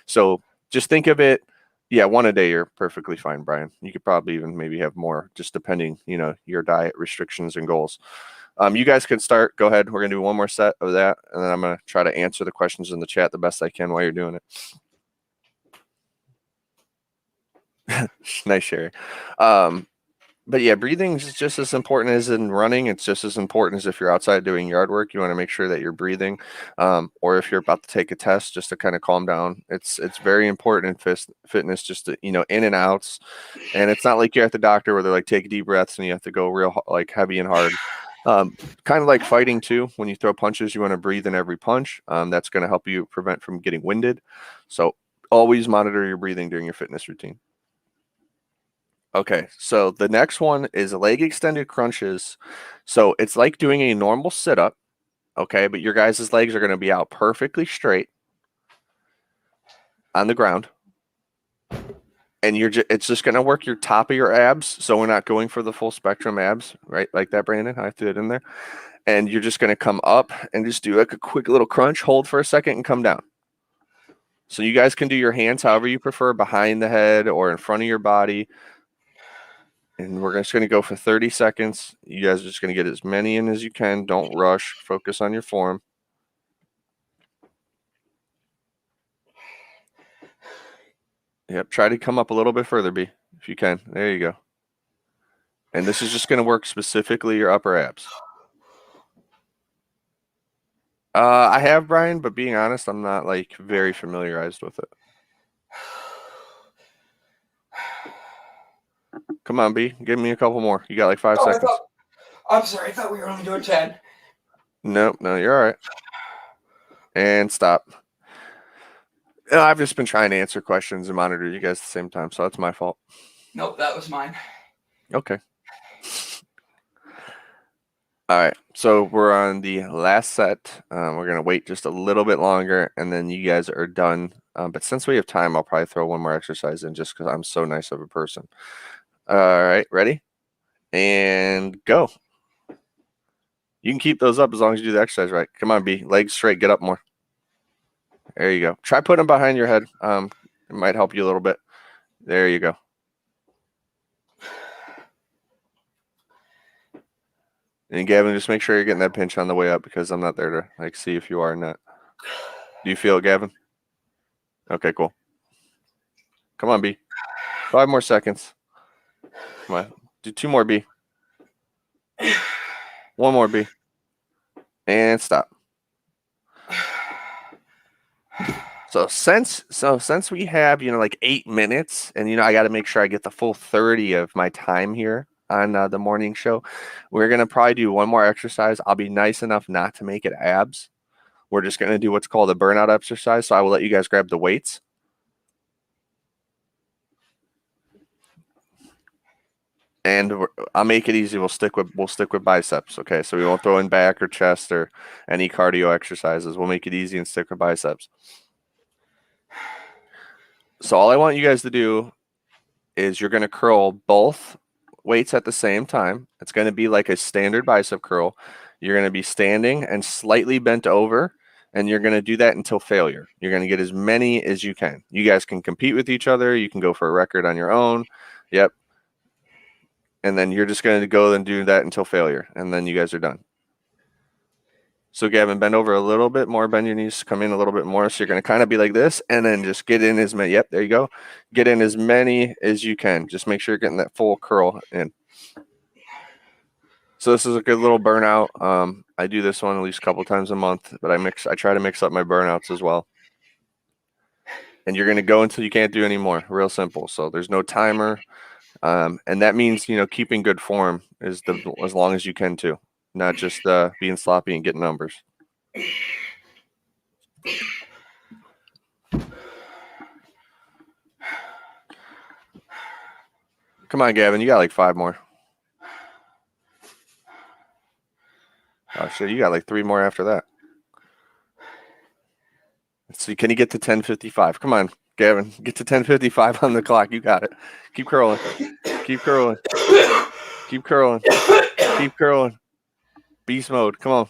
So just think of it. Yeah, one a day, you're perfectly fine, Brian. You could probably even maybe have more, just depending, your diet restrictions and goals. You guys can start. Go ahead. We're going to do one more set of that, and then I'm going to try to answer the questions in the chat the best I can while you're doing it. Nice, Sherry. But yeah, breathing is just as important as in running. It's just as important as if you're outside doing yard work. You want to make sure that you're breathing, or if you're about to take a test, just to kind of calm down. It's very important in fitness, just to, in and outs. And it's not like you're at the doctor where they're like, take deep breaths and you have to go real like heavy and hard. Kind of like fighting too. When you throw punches, you want to breathe in every punch. That's going to help you prevent from getting winded. So always monitor your breathing during your fitness routine. Okay, so the next one is leg extended crunches. So it's like doing a normal sit-up, okay, but your guys' legs are going to be out perfectly straight on the ground. And it's just going to work your top of your abs. So we're not going for the full spectrum abs, right? Like that, Brandon. I threw it in there. And you're just going to come up and just do like a quick little crunch, hold for a second, and come down. So you guys can do your hands however you prefer, behind the head or in front of your body. And we're just going to go for 30 seconds. You guys are just going to get as many in as you can. Don't rush. Focus on your form. Yep. Try to come up a little bit further, B, if you can. There you go. And this is just going to work specifically your upper abs. I have, Brian, but being honest, I'm not like very familiarized with it. Come on, B. Give me a couple more. You got like 5 seconds. I'm sorry. I thought we were only doing 10. No, you're all right. And stop. I've just been trying to answer questions and monitor you guys at the same time, so that's my fault. Nope, that was mine. Okay. All right, so we're on the last set. We're going to wait just a little bit longer, and then you guys are done. But since we have time, I'll probably throw one more exercise in just because I'm so nice of a person. All right, ready? And go. You can keep those up as long as you do the exercise right. Come on, B. Legs straight. Get up more. There you go. Try putting them behind your head. It might help you a little bit. There you go. And Gavin, just make sure you're getting that pinch on the way up because I'm not there to like see if you are or not. Do you feel it, Gavin? Okay, cool. Come on, B. 5 more seconds. Come on. Do 2 more, B. 1 more, B. And stop. So since we have, like 8 minutes and, I got to make sure I get the full 30 of my time here on the morning show, we're going to probably do one more exercise. I'll be nice enough not to make it abs. We're just going to do what's called a burnout exercise. So I will let you guys grab the weights. And I'll make it easy. We'll stick with biceps. Okay. So we won't throw in back or chest or any cardio exercises. We'll make it easy and stick with biceps. So all I want you guys to do is you're going to curl both weights at the same time. It's going to be like a standard bicep curl. You're going to be standing and slightly bent over, and you're going to do that until failure. You're going to get as many as you can. You guys can compete with each other. You can go for a record on your own. Yep. And then you're just going to go and do that until failure, and then you guys are done. So Gavin, bend over a little bit more, bend your knees, come in a little bit more. So you're going to kind of be like this, and then just get in as many. Yep, there you go. Get in as many as you can. Just make sure you're getting that full curl in. So this is a good little burnout. I do this one at least a couple times a month, but I try to mix up my burnouts as well. And you're going to go until you can't do anymore. Real simple. So there's no timer. And that means, keeping good form is as long as you can too. Not just being sloppy and getting numbers. Come on, Gavin. You got like 5 more. Oh, shit. You got like 3 more after that. Let's see. Can you get to 10:55? Come on, Gavin. Get to 10:55 on the clock. You got it. Keep curling. Keep curling. Keep curling. Keep curling. Beast mode. Come on.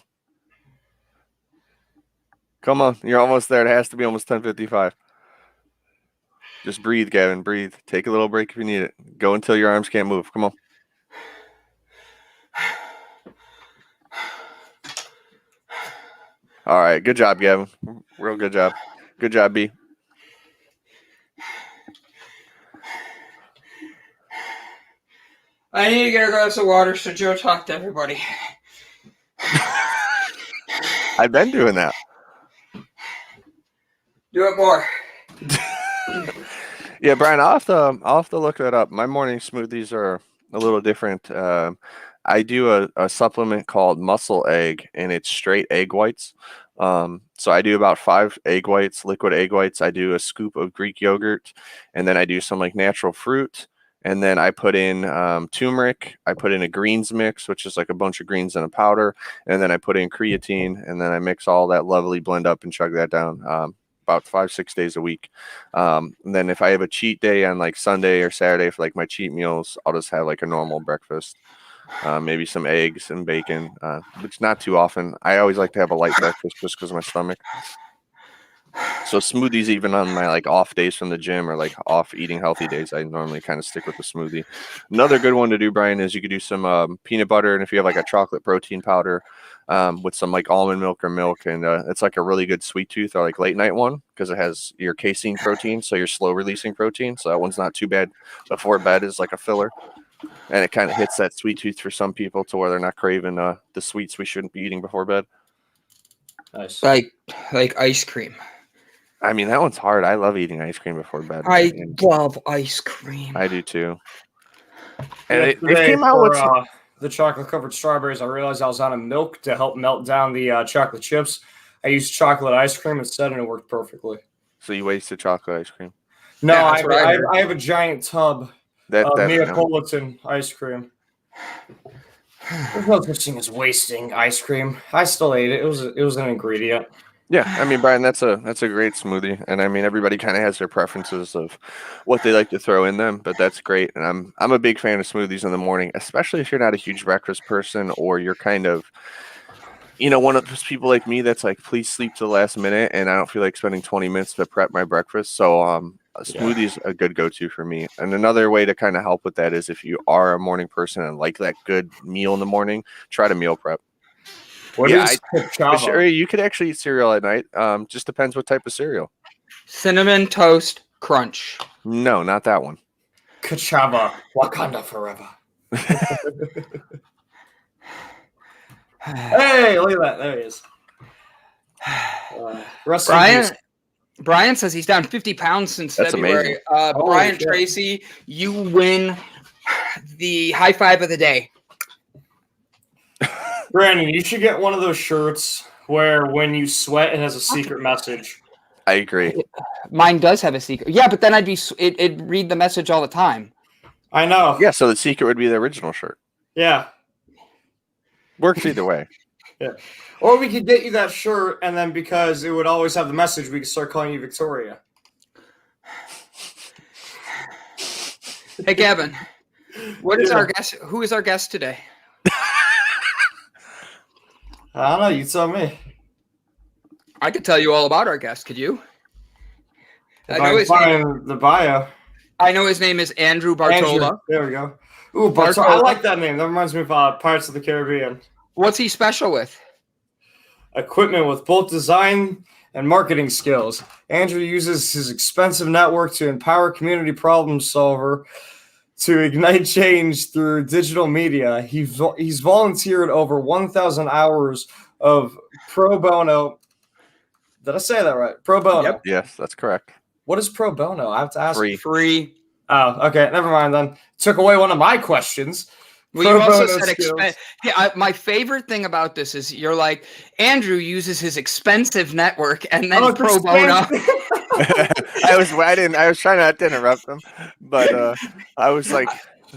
Come on. You're almost there. It has to be almost 10:55. Just breathe, Gavin. Breathe. Take a little break if you need it. Go until your arms can't move. Come on. All right. Good job, Gavin. Real good job. Good job, B. I need to get a glass of water so Joe talk to everybody. I've been doing that. Do it more. Yeah, Brian, I'll have to look that up. My morning smoothies are a little different. I do a supplement called Muscle Egg, and it's straight egg whites. So I do about 5 egg whites, liquid egg whites. I do a scoop of Greek yogurt, and then I do some like natural fruit, And then I put in turmeric. I put in a greens mix, which is like a bunch of greens in a powder. And then I put in creatine, and then I mix all that lovely blend up and chug that down about 5-6 days a week. And then if I have a cheat day on like Sunday or Saturday for like my cheat meals, I'll just have like a normal breakfast. Maybe some eggs and bacon, which not too often. I always like to have a light breakfast just because of my stomach. So smoothies, even on my like off days from the gym or like off eating healthy days, I normally kind of stick with the smoothie. Another good one to do, Brian, is you could do some peanut butter, and if you have like a chocolate protein powder with some like almond milk or milk, and it's like a really good sweet tooth or like late night one because it has your casein protein, so you're slow releasing protein. So that one's not too bad before bed is like a filler. And it kind of hits that sweet tooth for some people to where they're not craving the sweets we shouldn't be eating before bed. Nice. Like ice cream. I mean, that one's hard. I love eating ice cream before bed. I love ice cream. I do too. And it came out with the chocolate covered strawberries. I realized I was out of milk to help melt down the chocolate chips. I used chocolate ice cream instead, and it worked perfectly. So you wasted chocolate ice cream? No, yeah, I have a giant tub of Neapolitan ice cream. There's no such thing as wasting ice cream. I still ate it. It was an ingredient. Yeah, I mean, Brian, that's a great smoothie, and I mean, everybody kind of has their preferences of what they like to throw in them, but that's great. And I'm a big fan of smoothies in the morning, especially if you're not a huge breakfast person or you're kind of, one of those people like me that's like, please sleep to the last minute, and I don't feel like spending 20 minutes to prep my breakfast. So a smoothie's a good go-to for me. And another way to kind of help with that is if you are a morning person and like that good meal in the morning, try to meal prep. Sure, you could actually eat cereal at night. Just depends what type of cereal. Cinnamon Toast Crunch. No, not that one. Kachava, Wakanda forever. Hey, look at that. There he is. Brian says he's down 50 pounds since February. Brian Tracy, you win the high five of the day. Brandon, you should get one of those shirts where when you sweat, it has a secret message. I agree. Mine does have a secret. Yeah, but then it'd read the message all the time. I know. Yeah, so the secret would be the original shirt. Yeah. Works either way. Yeah. Or we could get you that shirt, and then because it would always have the message, we could start calling you Victoria. Hey, Gavin. What is our guest? Who is our guest today? I don't know. You tell me. I could tell you all about our guest. Could you? I know his name. The bio. I know his name is Andrew Bartolotta. There we go. Ooh, Bartolotta. I like that name. That reminds me of Pirates of the Caribbean. What's he special with? Equipment with both design and marketing skills. Andrew uses his expensive network to empower community problem solver to ignite change through digital media. He's volunteered over 1,000 hours of pro bono. Did I say that right? Pro bono. Yep. Yes, that's correct. What is pro bono? I have to ask. Free. Oh, okay. Never mind then. Took away one of my questions. Well, you also said my favorite thing about this is you're like, Andrew uses his expensive network and then pro bono. I was trying not to interrupt him, but I was like,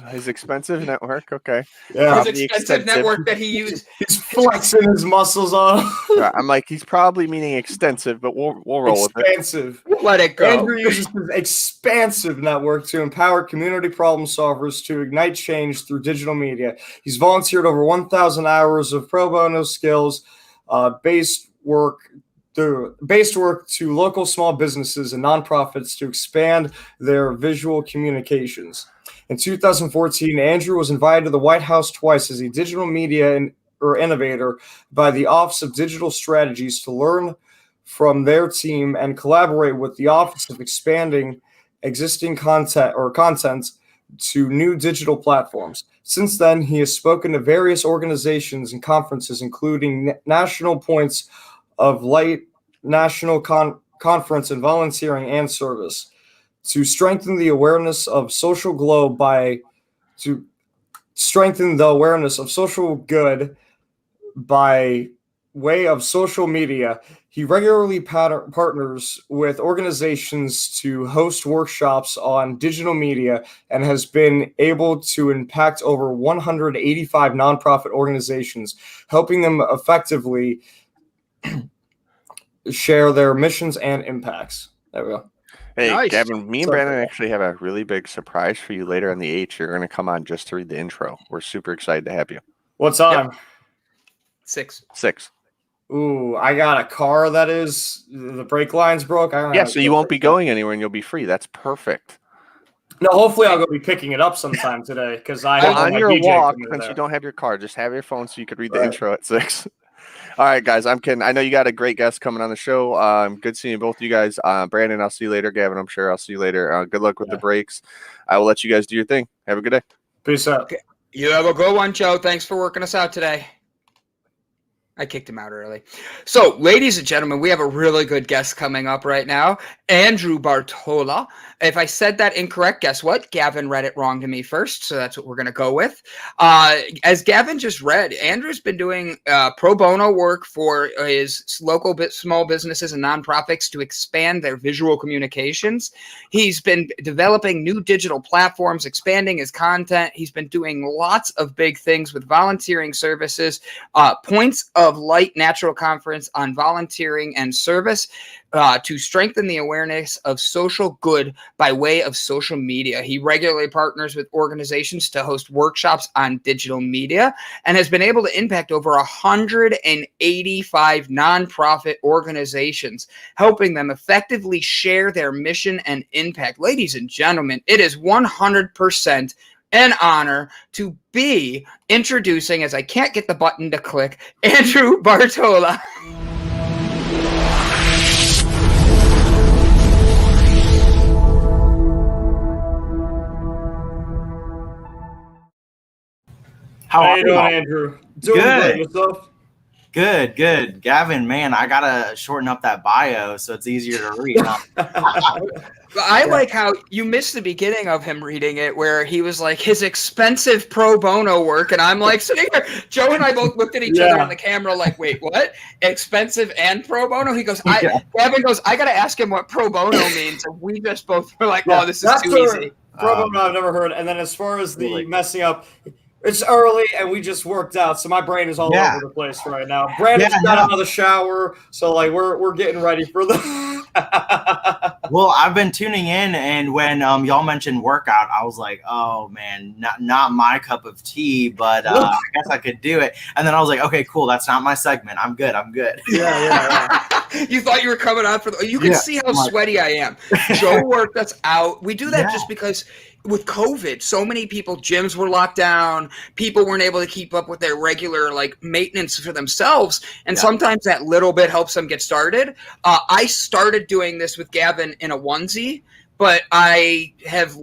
his expensive network, okay. Yeah, his expensive network that he used. He's flexing his muscles on. I'm like, he's probably meaning extensive, but we'll roll with it. Expansive. Let it go. Andrew uses his expansive network to empower community problem solvers to ignite change through digital media. He's volunteered over 1,000 hours of pro bono skills, based work to local small businesses and nonprofits to expand their visual communications. In 2014, Andrew was invited to the White House twice as a digital media innovator by the Office of Digital Strategies to learn from their team and collaborate with the Office of expanding existing content to new digital platforms. Since then, he has spoken to various organizations and conferences, including National Points of Light, National Conference in Volunteering and Service, to strengthen the awareness of social good by way of social media, he regularly partners with organizations to host workshops on digital media and has been able to impact over 185 nonprofit organizations, helping them effectively share their missions and impacts. There we go. Hey, Nice. Gavin, me and Brandon actually have a really big surprise for you later on the 8th. You're going to come on just to read the intro. We're super excited to have you. What time? 6. 6. Ooh, I got a car that is the brake line's broke. So you won't be going anywhere and you'll be free. That's perfect. No, hopefully I'll go be picking it up sometime today because I have on my your DJ walk, coming since there. you don't have your car, just have your phone so you could read the intro at 6. All right, guys, I'm kidding. I know you got a great guest coming on the show. Good seeing both of you guys. Brandon, I'll see you later. Gavin, I'm sure I'll see you later. Good luck with the breaks. I will let you guys do your thing. Have a good day. Peace out. Okay. You have a good one, Joe. Thanks for working us out today. I kicked him out early. So, ladies and gentlemen, we have a really good guest coming up right now, Andrew Bartolotta. If I said that incorrect, guess what? Gavin read it wrong to me first, so that's what we're going to go with. As Gavin just read, Andrew's been doing pro bono work for his local small businesses and nonprofits to expand their visual communications. He's been developing new digital platforms, expanding his content. He's been doing lots of big things with volunteering services, Points of Light Natural Conference on volunteering and service to strengthen the awareness of social good by way of social media. He regularly partners with organizations to host workshops on digital media and has been able to impact over 185 nonprofit organizations, helping them effectively share their mission and impact. Ladies and gentlemen, it is 100% an honor to be introducing, as I can't get the button to click, Andrew Bartolotta. How you doing, Andrew? Doing good. Yourself? Good. Gavin, man, I gotta shorten up that bio so it's easier to read. I like how you missed the beginning of him reading it, where he was like his expensive pro bono work, and I'm like sitting there. Joe and I both looked at each other on the camera, like, "Wait, what? Expensive and pro bono?" He goes, Gavin goes, "I gotta ask him what pro bono means," and we just both were like, "Oh, this is too easy." Pro bono I've never heard. And then as far as the messing up, it's early and we just worked out, so my brain is all over the place right now. Brandon's got another shower, so like we're getting ready for the. Well, I've been tuning in, and when y'all mentioned workout, I was like, "Oh man, not my cup of tea," but I guess I could do it. And then I was like, "Okay, cool. That's not my segment. I'm good. Yeah. You thought you were coming on for the. You can see how sweaty I am. Joe worked us out. We do that just because. With COVID, so many people, gyms were locked down. People weren't able to keep up with their regular maintenance for themselves. And sometimes that little bit helps them get started. I started doing this with Gavin in a onesie, but I have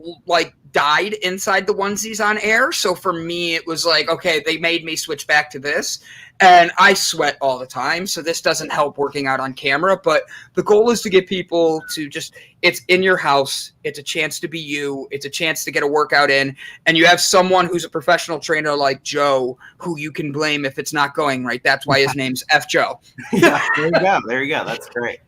died inside the onesies on air. So for me, it was like, okay, they made me switch back to this. And I sweat all the time, so this doesn't help working out on camera. But the goal is to get people to it's in your house. It's a chance to be you. It's a chance to get a workout in. And you have someone who's a professional trainer like Joe, who you can blame if it's not going right. That's why his name's F. Joe. There you go. That's great.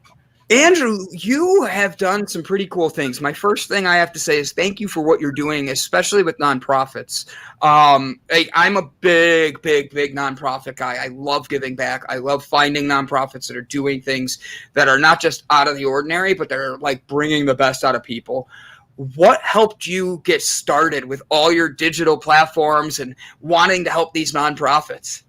Andrew, you have done some pretty cool things. My first thing I have to say is thank you for what you're doing, especially with nonprofits. I'm a big nonprofit guy. I love giving back. I love finding nonprofits that are doing things that are not just out of the ordinary, but they're bringing the best out of people. What helped you get started with all your digital platforms and wanting to help these nonprofits?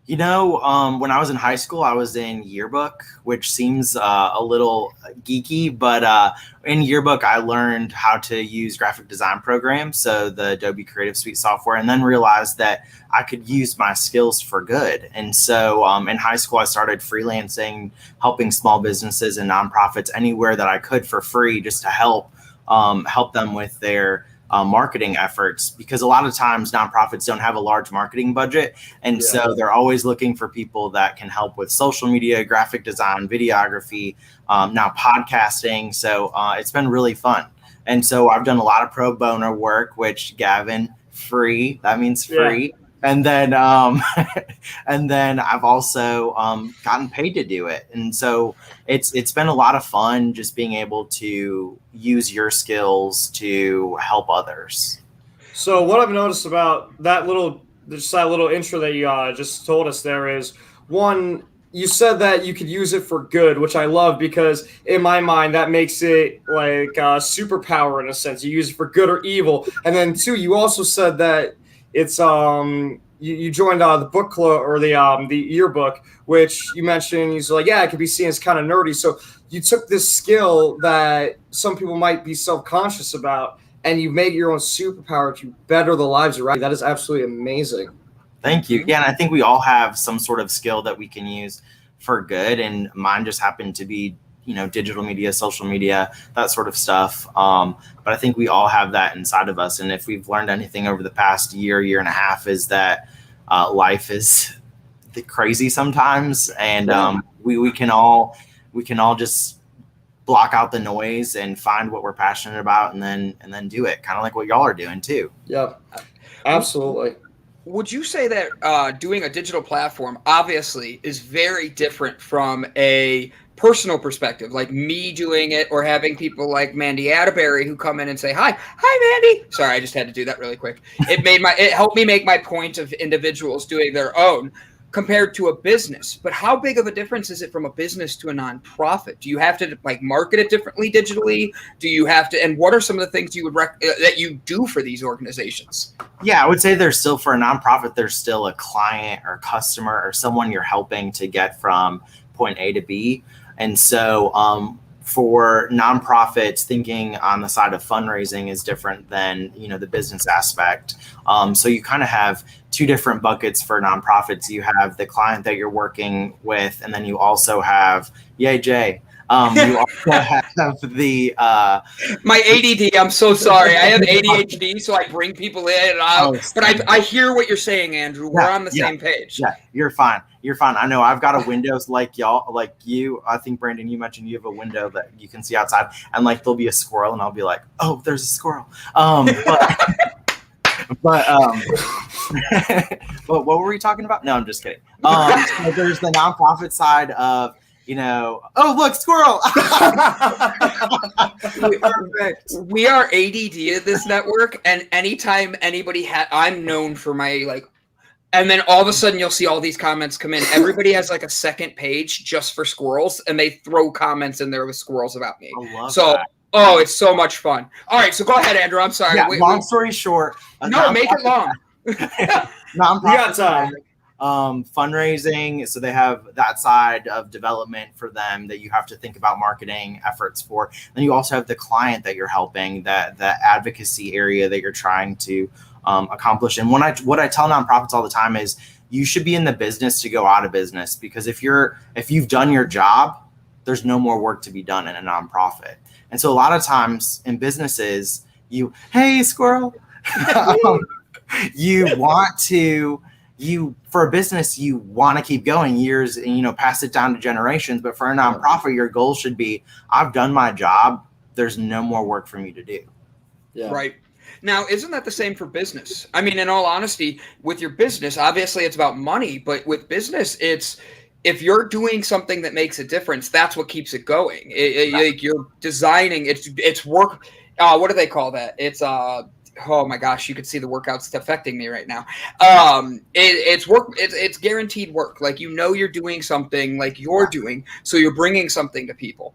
When I was in high school, I was in yearbook, which seems a little geeky, but in yearbook, I learned how to use graphic design programs, so the Adobe Creative Suite software, and then realized that I could use my skills for good. And so in high school, I started freelancing, helping small businesses and nonprofits anywhere that I could for free, just to help them with their marketing efforts, because a lot of times nonprofits don't have a large marketing budget. And so they're always looking for people that can help with social media, graphic design, videography, now podcasting. So it's been really fun. And so I've done a lot of pro bono work, which Gavin, free, that means free. And then and then I've also gotten paid to do it. And so it's been a lot of fun just being able to use your skills to help others. So what I've noticed about that little intro that you just told us there is, one, you said that you could use it for good, which I love, because in my mind that makes it like a superpower in a sense. You use it for good or evil. And then two, you also said that it's you joined the book club or the yearbook, which you mentioned. He's like, yeah, it could be seen as kind of nerdy. So you took this skill that some people might be self-conscious about, and you made your own superpower to better the lives around you. That is absolutely amazing. Thank you. Yeah, and I think we all have some sort of skill that we can use for good, and mine just happened to be, digital media, social media, that sort of stuff. But I think we all have that inside of us, and if we've learned anything over the past year and a half, is that life is crazy sometimes, and we can all just block out the noise and find what we're passionate about, and then do it, kind of like what y'all are doing too. Yep, absolutely. Would you say that doing a digital platform obviously is very different from a personal perspective, like me doing it or having people like Mandy Atterbury who come in and say, hi Mandy. Sorry, I just had to do that really quick. It helped me make my point of individuals doing their own compared to a business. But how big of a difference is it from a business to a nonprofit? Do you have to market it differently digitally? Do you have to, and what are some of the things you would that you do for these organizations? Yeah, I would say there's still, for a nonprofit, there's still a client or customer or someone you're helping to get from point A to B. And so for nonprofits, thinking on the side of fundraising is different than, the business aspect. So you kind of have two different buckets for nonprofits. You have the client that you're working with, and then you also have, yay, Jay. You also have the my ADD. I'm so sorry. I have ADHD, so I bring people in and out. But I hear what you're saying, Andrew. We're on the same page. Yeah, you're fine. You're fine. I know I've got a window like y'all, like you. I think Brandon, you mentioned you have a window that you can see outside, and there'll be a squirrel, and I'll be like, oh, there's a squirrel. But what were we talking about? No, I'm just kidding. So there's the nonprofit side of, oh, look, squirrel. We are ADD at this network, and anytime anybody I'm known for my and then all of a sudden you'll see all these comments come in. Everybody has a second page just for squirrels, and they throw comments in there with squirrels about me. I love that. Oh, it's so much fun. All right, so go ahead, Andrew. I'm sorry. Yeah, long story short. No, make it long. Nonprofit fundraising. So they have that side of development for them that you have to think about marketing efforts for. Then you also have the client that you're helping, that advocacy area that you're trying to accomplish. And what I tell nonprofits all the time is, you should be in the business to go out of business, because if you've done your job, there's no more work to be done in a nonprofit. And so a lot of times in businesses, hey, squirrel, for a business, you want to keep going years and, pass it down to generations. But for a nonprofit, your goal should be, I've done my job. There's no more work for me to do. Yeah. Right. Now, isn't that the same for business? I mean, in all honesty, with your business, obviously it's about money, but with business, it's, if you're doing something that makes a difference, that's what keeps it going. You're designing, it's work. What do they call that? It's oh my gosh, you could see the workouts affecting me right now. It's work. It's guaranteed work. You're doing something you're doing, so you're bringing something to people.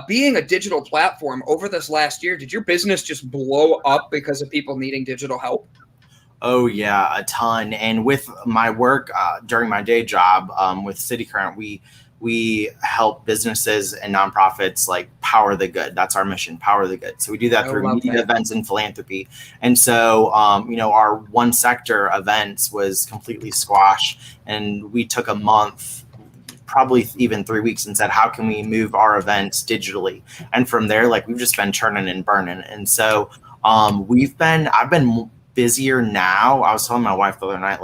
Being a digital platform over this last year, did your business just blow up because of people needing digital help? Oh yeah, a ton. And with my work during my day job with City Current, we help businesses and nonprofits power the good. That's our mission, power the good. So we do that through media events and philanthropy. And so our one sector events was completely squashed, and we took a month, probably even 3 weeks, and said, how can we move our events digitally? And from there, we've just been churning and burning. And so I've been busier now. I was telling my wife the other night,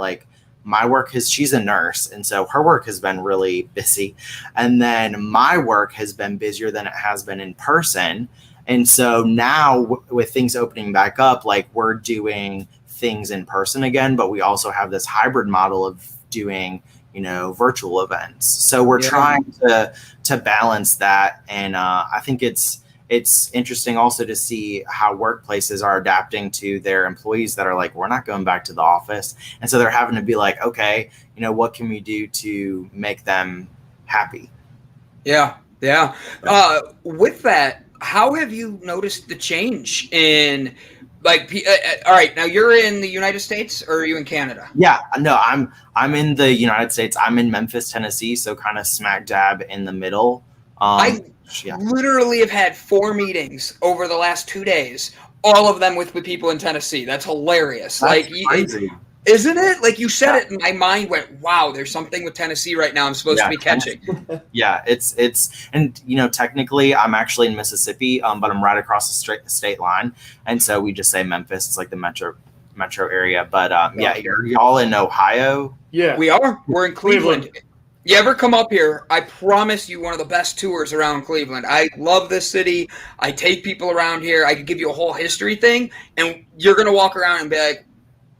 my work she's a nurse, and so her work has been really busy. And then my work has been busier than it has been in person. And so now with things opening back up, we're doing things in person again, but we also have this hybrid model of doing, virtual events. So we're trying to balance that. And I think it's interesting also to see how workplaces are adapting to their employees that are like, we're not going back to the office. And so they're having to be like, okay, what can we do to make them happy? Yeah. With that, how have you noticed the change in all right, now you're in the United States or are you in Canada? Yeah, no, I'm in the United States. I'm in Memphis, Tennessee, so kind of smack dab in the middle. I literally have had 4 meetings over the last 2 days, all of them with people in Tennessee. That's hilarious. That's crazy. Isn't it? Like you said it, and my mind went, wow, there's something with Tennessee right now I'm supposed to be catching. Yeah, it's and technically I'm actually in Mississippi, but I'm right across the state line, and so we just say Memphis. It's like the metro area. But y'all in Ohio? Yeah, we are. We're in Cleveland. You ever come up here, I promise you one of the best tours around Cleveland. I love this city. I take people around here. I could give you a whole history thing, and you're going to walk around and be like,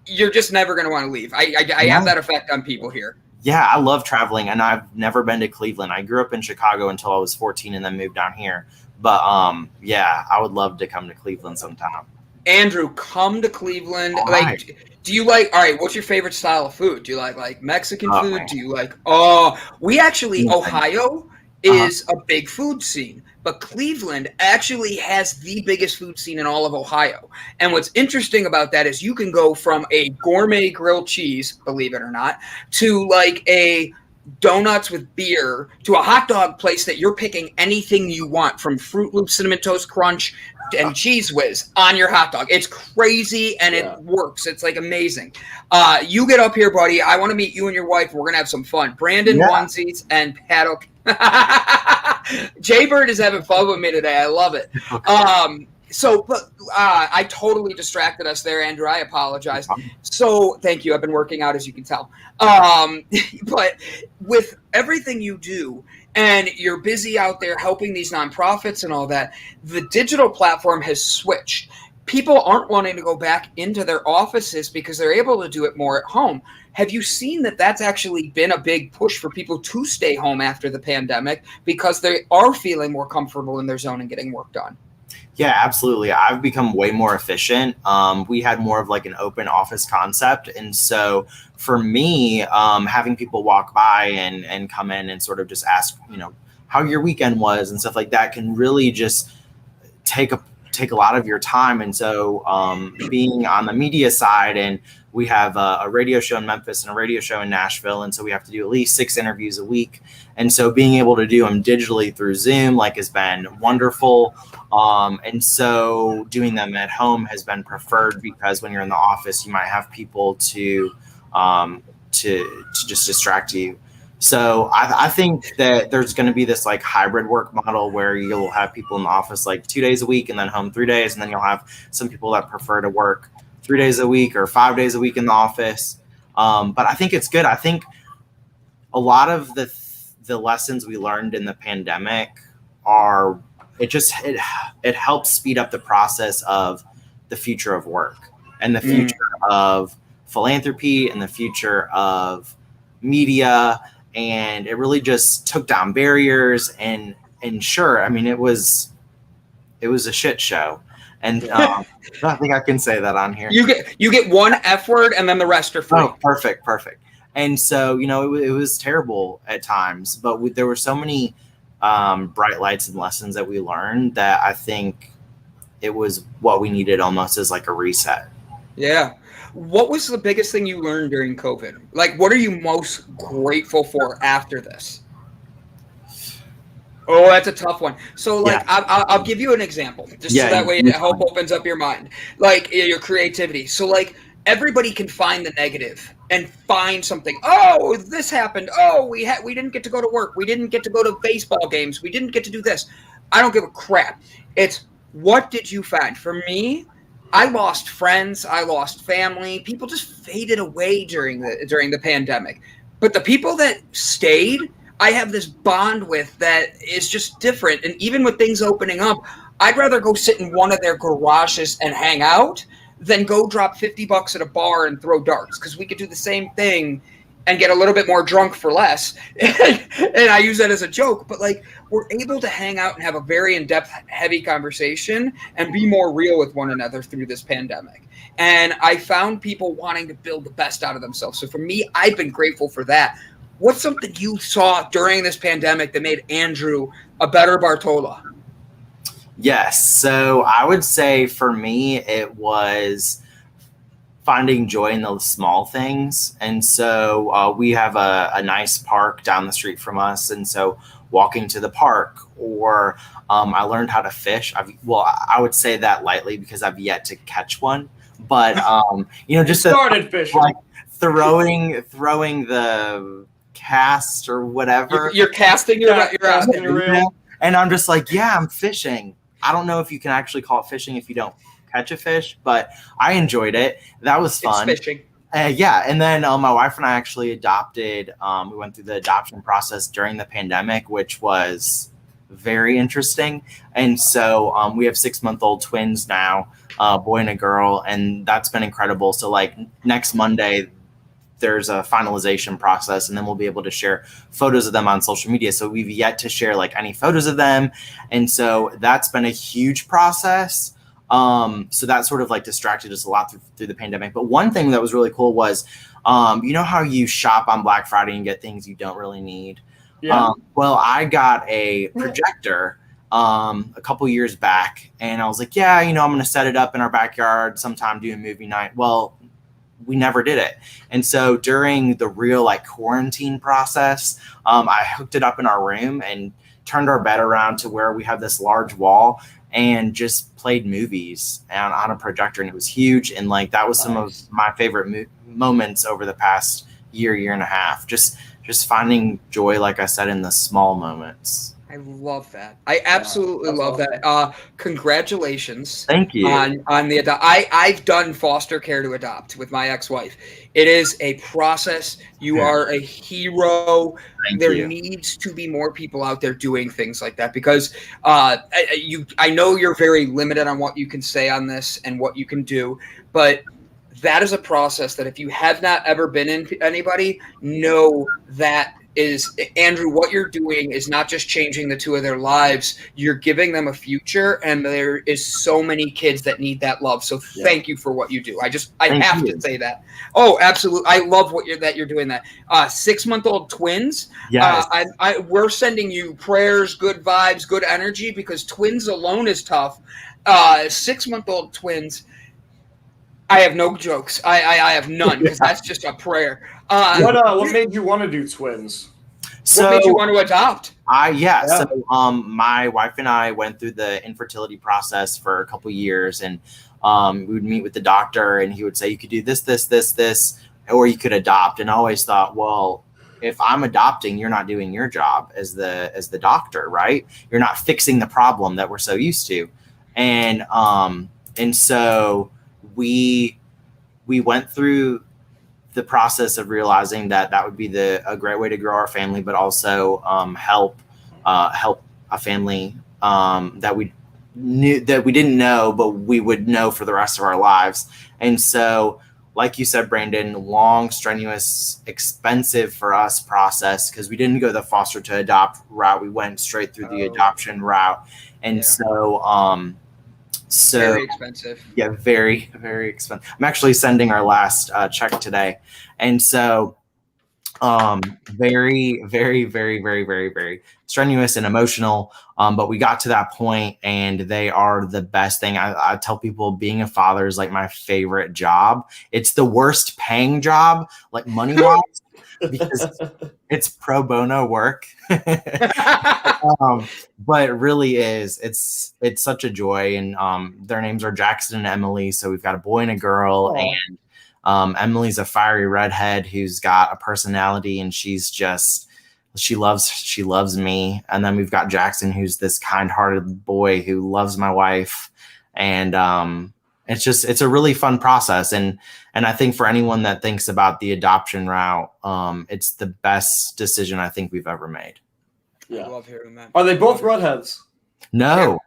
you're just never going to want to leave. I have that effect on people here. Yeah, I love traveling, and I've never been to Cleveland. I grew up in Chicago until I was 14 and then moved down here. But, I would love to come to Cleveland sometime. Andrew, come to Cleveland. Do you all right, what's your favorite style of food? Do you like Mexican food? Man. Do you we actually, Ohio is a big food scene, but Cleveland actually has the biggest food scene in all of Ohio. And what's interesting about that is you can go from a gourmet grilled cheese, believe it or not, to a donuts with beer to a hot dog place that you're picking anything you want, from Fruit Loops Cinnamon Toast Crunch and Cheese Whiz on your hot dog. It's crazy and it works. It's amazing. You get up here, buddy. I want to meet you and your wife. We're going to have some fun. Brandon onesies and paddock. Jay Bird is having fun with me today. I love it. I totally distracted us there, Andrew. I apologize. So thank you. I've been working out, as you can tell. But with everything you do, and you're busy out there helping these nonprofits and all that, the digital platform has switched. People aren't wanting to go back into their offices because they're able to do it more at home. Have you seen that that's actually been a big push for people to stay home after the pandemic because they are feeling more comfortable in their zone and getting work done? Yeah, absolutely. I've become way more efficient. We had more of an open office concept. And so for me, having people walk by and come in and sort of just ask, how your weekend was and stuff like that can really just take a lot of your time. And so being on the media side, and we have a radio show in Memphis and a radio show in Nashville. And so we have to do at least 6 interviews a week. And so being able to do them digitally through Zoom has been wonderful. And so doing them at home has been preferred because when you're in the office, you might have people to just distract you. So I think that there's going to be this hybrid work model where you'll have people in the office 2 days a week and then home 3 days. And then you'll have some people that prefer to work 3 days a week or 5 days a week in the office. But I think it's good. I think a lot of the lessons we learned in the pandemic are, it helps speed up the process of the future of work and the future of philanthropy and the future of media. And it really just took down barriers and sure, I mean, it was a shit show. And I think I can say that on here. You get one F word and then the rest are free. Oh, perfect. And so, it was terrible at times, but there were so many bright lights and lessons that we learned that I think it was what we needed almost as a reset. Yeah. What was the biggest thing you learned during COVID? What are you most grateful for after this? Oh, that's a tough one. So, I'll give you an example, just so that way I hope opens up your mind, your creativity. So, everybody can find the negative and find something. Oh, this happened. Oh, we didn't get to go to work. We didn't get to go to baseball games. We didn't get to do this. I don't give a crap. It's what did you find? For me, I lost friends. I lost family. People just faded away during the pandemic. But the people that stayed, I have this bond with that is just different. And even with things opening up, I'd rather go sit in one of their garages and hang out than go drop $50 at a bar and throw darts, because we could do the same thing and get a little bit more drunk for less. And I use that as a joke, but like, we're able to hang out and have a very in-depth, heavy conversation and be more real with one another through this pandemic. And I found people wanting to build the best out of themselves. So for me, I've been grateful for that. What's something you saw during this pandemic that made Andrew a better Bartolotta? Yes. So I would say for me, it was finding joy in the small things. And so we have a nice park down the street from us. And so walking to the park, or I learned how to fish. I would say that lightly because I've yet to catch one. But, just started fishing. Like throwing the cast or whatever. You're casting your reel. And I'm just like, yeah, I'm fishing. I don't know if you can actually call it fishing if you don't catch a fish, but I enjoyed it. That was fun. It's fishing. Yeah. And then my wife and I actually adopted. We went through the adoption process during the pandemic, which was very interesting. And so we have 6-month-old twins now, a boy and a girl, and that's been incredible. So like next Monday, there's a finalization process, and then we'll be able to share photos of them on social media. So we've yet to share like any photos of them. And so that's been a huge process. So that sort of like distracted us a lot through the pandemic. But one thing that was really cool was, you know how you shop on Black Friday and get things you don't really need? Yeah. Well, I got a projector a couple years back, and I was like, yeah, I'm going to set it up in our backyard sometime, do a movie night. Well, we never did it. And so during the real like quarantine process, I hooked it up in our room and turned our bed around to where we have this large wall and just played movies on a projector. And it was huge. And like, that was some of my favorite moments over the past year and a half, just finding joy, like I said, in the small moments. I love that. I absolutely love that. Congratulations. Thank you. On the adopt. I've done foster care to adopt with my ex-wife. It is a process. You are a hero. There needs to be more people out there doing things like that, because I know you're very limited on what you can say on this and what you can do, but that is a process that if you have not ever been in anybody, know that is, Andrew, what you're doing is not just changing the two of their lives, you're giving them a future, and there is so many kids that need that love. So thank you for what you do. I have to say that. Oh, absolutely. I love that you're doing that. 6-month-old twins. Yes. We're sending you prayers, good vibes, good energy, because twins alone is tough. 6-month-old twins. I have no jokes. I have none, because that's just a prayer. What made you want to do twins? What made you want to adopt? So my wife and I went through the infertility process for a couple years, and we would meet with the doctor, and he would say, you could do this, or you could adopt. And I always thought, well, if I'm adopting, you're not doing your job as the doctor, right? You're not fixing the problem that we're so used to. And so we went through the process of realizing that would be a great way to grow our family, but also help a family that we didn't know, but we would know for the rest of our lives. And so, like you said, Brandon, long, strenuous, expensive for us process, because we didn't go the foster to adopt route. We went straight through the adoption route. And so very expensive. Yeah, very, very expensive. I'm actually sending our last check today. And so very, very, very, very, very, very strenuous and emotional. But we got to that point, and they are the best thing. I tell people being a father is like my favorite job. It's the worst paying job, like money-wise, because it's pro bono work. But it really is. It's such a joy. And their names are Jackson and Emily. So we've got a boy and a girl. Aww. And Emily's a fiery redhead who's got a personality, and she loves me. And then we've got Jackson, who's this kind-hearted boy who loves my wife. And it's a really fun process. And I think for anyone that thinks about the adoption route, it's the best decision I think we've ever made. Yeah. I love hearing that. Are they both redheads? No.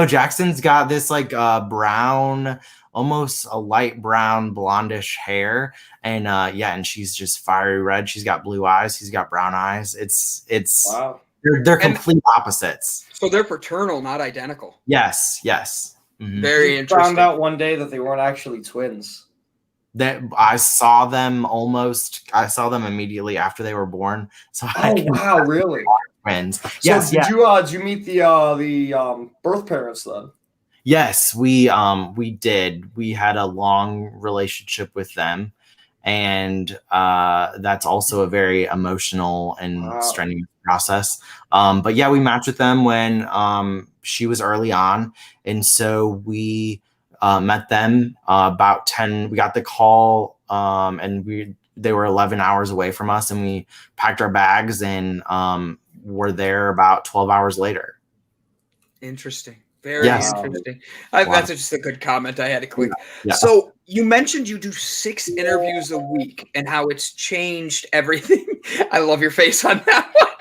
Jackson's got this like brown, almost a light brown blondish hair, and and she's just fiery red. She's got blue eyes. He's got brown eyes. It's Wow. they're complete opposites. So they're fraternal, not identical. Yes. Mm-hmm. Very interesting. Found out one day that they weren't actually twins. That I saw them immediately after they were born. So wow, really? Twins. So yes. Did you meet the birth parents then? Yes, we did. We had a long relationship with them, and that's also a very emotional and strenuous process. But yeah, we matched with them when she was early on, and so we met them about 10. We got the call, and they were 11 hours away from us, and we packed our bags and were there about 12 hours later. Interesting. Very interesting. That's just a good comment. I had to click. Yeah. So you mentioned you do 6 interviews a week and how it's changed everything. I love your face on that one.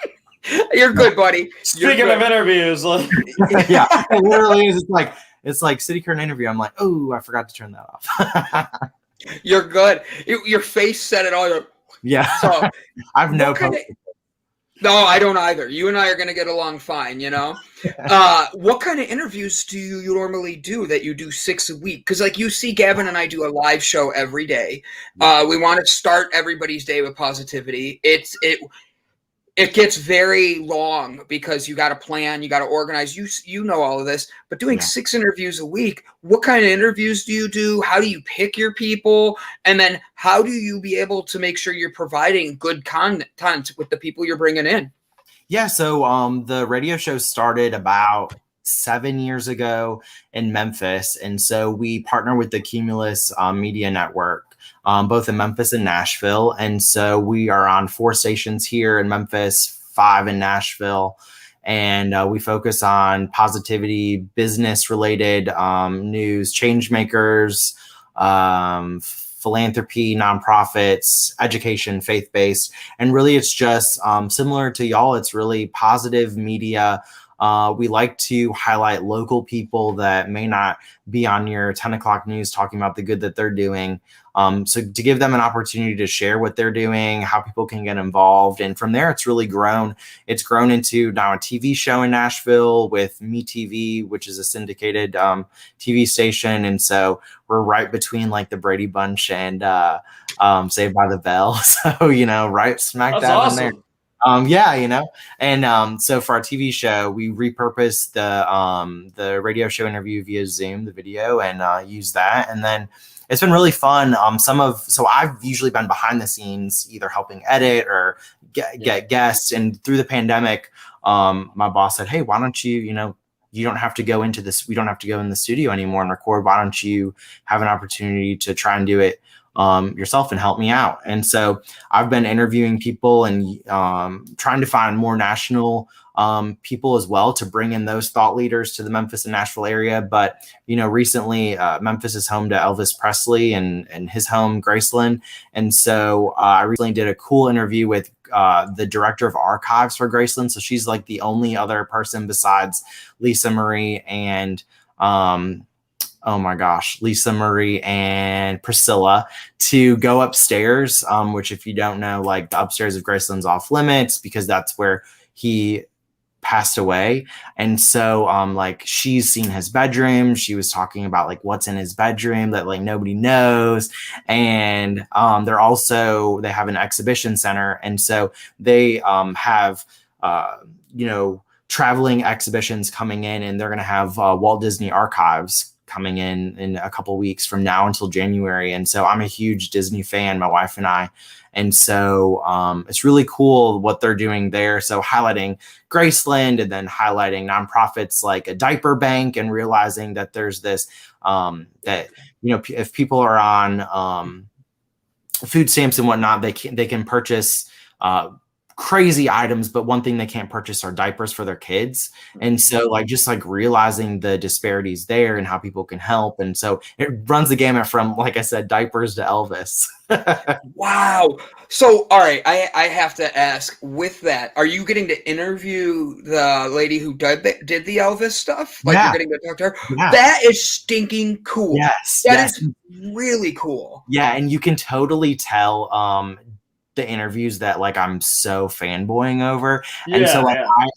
You're good, buddy. Speaking of interviews, like yeah, it literally is. It's like city current interview. I'm like, oh, I forgot to turn that off. You're good. Your face said it all. Yeah. So I've no. No, I don't either. You and I are going to get along fine, you know? What kind of interviews do you normally do that you do 6 a week? Because like you see Gavin and I do a live show every day. We want to start everybody's day with positivity. It gets very long because you got to plan, you got to organize. You know all of this, but doing 6 interviews a week, what kind of interviews do you do? How do you pick your people? And then how do you be able to make sure you're providing good content with the people you're bringing in? Yeah, so the radio show started about 7 years ago in Memphis, and so we partner with the Cumulus Media Network. Both in Memphis and Nashville. And so we are on 4 stations here in Memphis, 5 in Nashville. And we focus on positivity, business related news, change makers, philanthropy, nonprofits, education, faith-based. And really it's just similar to y'all. It's really positive media. We like to highlight local people that may not be on your 10 o'clock news talking about the good that they're doing. So to give them an opportunity to share what they're doing, how people can get involved. And from there, it's really grown. It's grown into now a TV show in Nashville with MeTV, which is a syndicated TV station. And so we're right between like the Brady Bunch and Saved by the Bell. So, you know, right smack dab in there. And so for our TV show, we repurposed the radio show interview via Zoom, the video, and use that. And then it's been really fun. So I've usually been behind the scenes, either helping edit or get guests. And through the pandemic, my boss said, hey, why don't you, you don't have to go into this. We don't have to go in the studio anymore and record. Why don't you have an opportunity to try and do it yourself and help me out? And so I've been interviewing people and trying to find more national people as well to bring in those thought leaders to the Memphis and Nashville area. But, recently Memphis is home to Elvis Presley and his home, Graceland. And so I recently did a cool interview with the director of archives for Graceland. So she's like the only other person besides Lisa Marie and Lisa Marie and Priscilla to go upstairs, which if you don't know, like the upstairs of Graceland's off limits because that's where he passed away. And so like she's seen his bedroom. She was talking about like what's in his bedroom that like nobody knows. And they have an exhibition center. And so they have traveling exhibitions coming in, and they're going to have Walt Disney Archives coming in a couple weeks from now until January. And so I'm a huge Disney fan, my wife and I. And so it's really cool what they're doing there. So highlighting Graceland and then highlighting nonprofits like a diaper bank and realizing that there's this, if people are on food stamps and whatnot, they can purchase crazy items, but one thing they can't purchase are diapers for their kids. And so like just like realizing the disparities there and how people can help. And so it runs the gamut from, like I said, diapers to Elvis. Wow. So, all right, I have to ask, with that, are you getting to interview the lady who did the Elvis stuff? Like, Yeah. you're getting to talk to her? Yeah. That is stinking cool. Yes. That is really cool. Yeah, and you can totally tell the interviews that like I'm so fanboying over. And so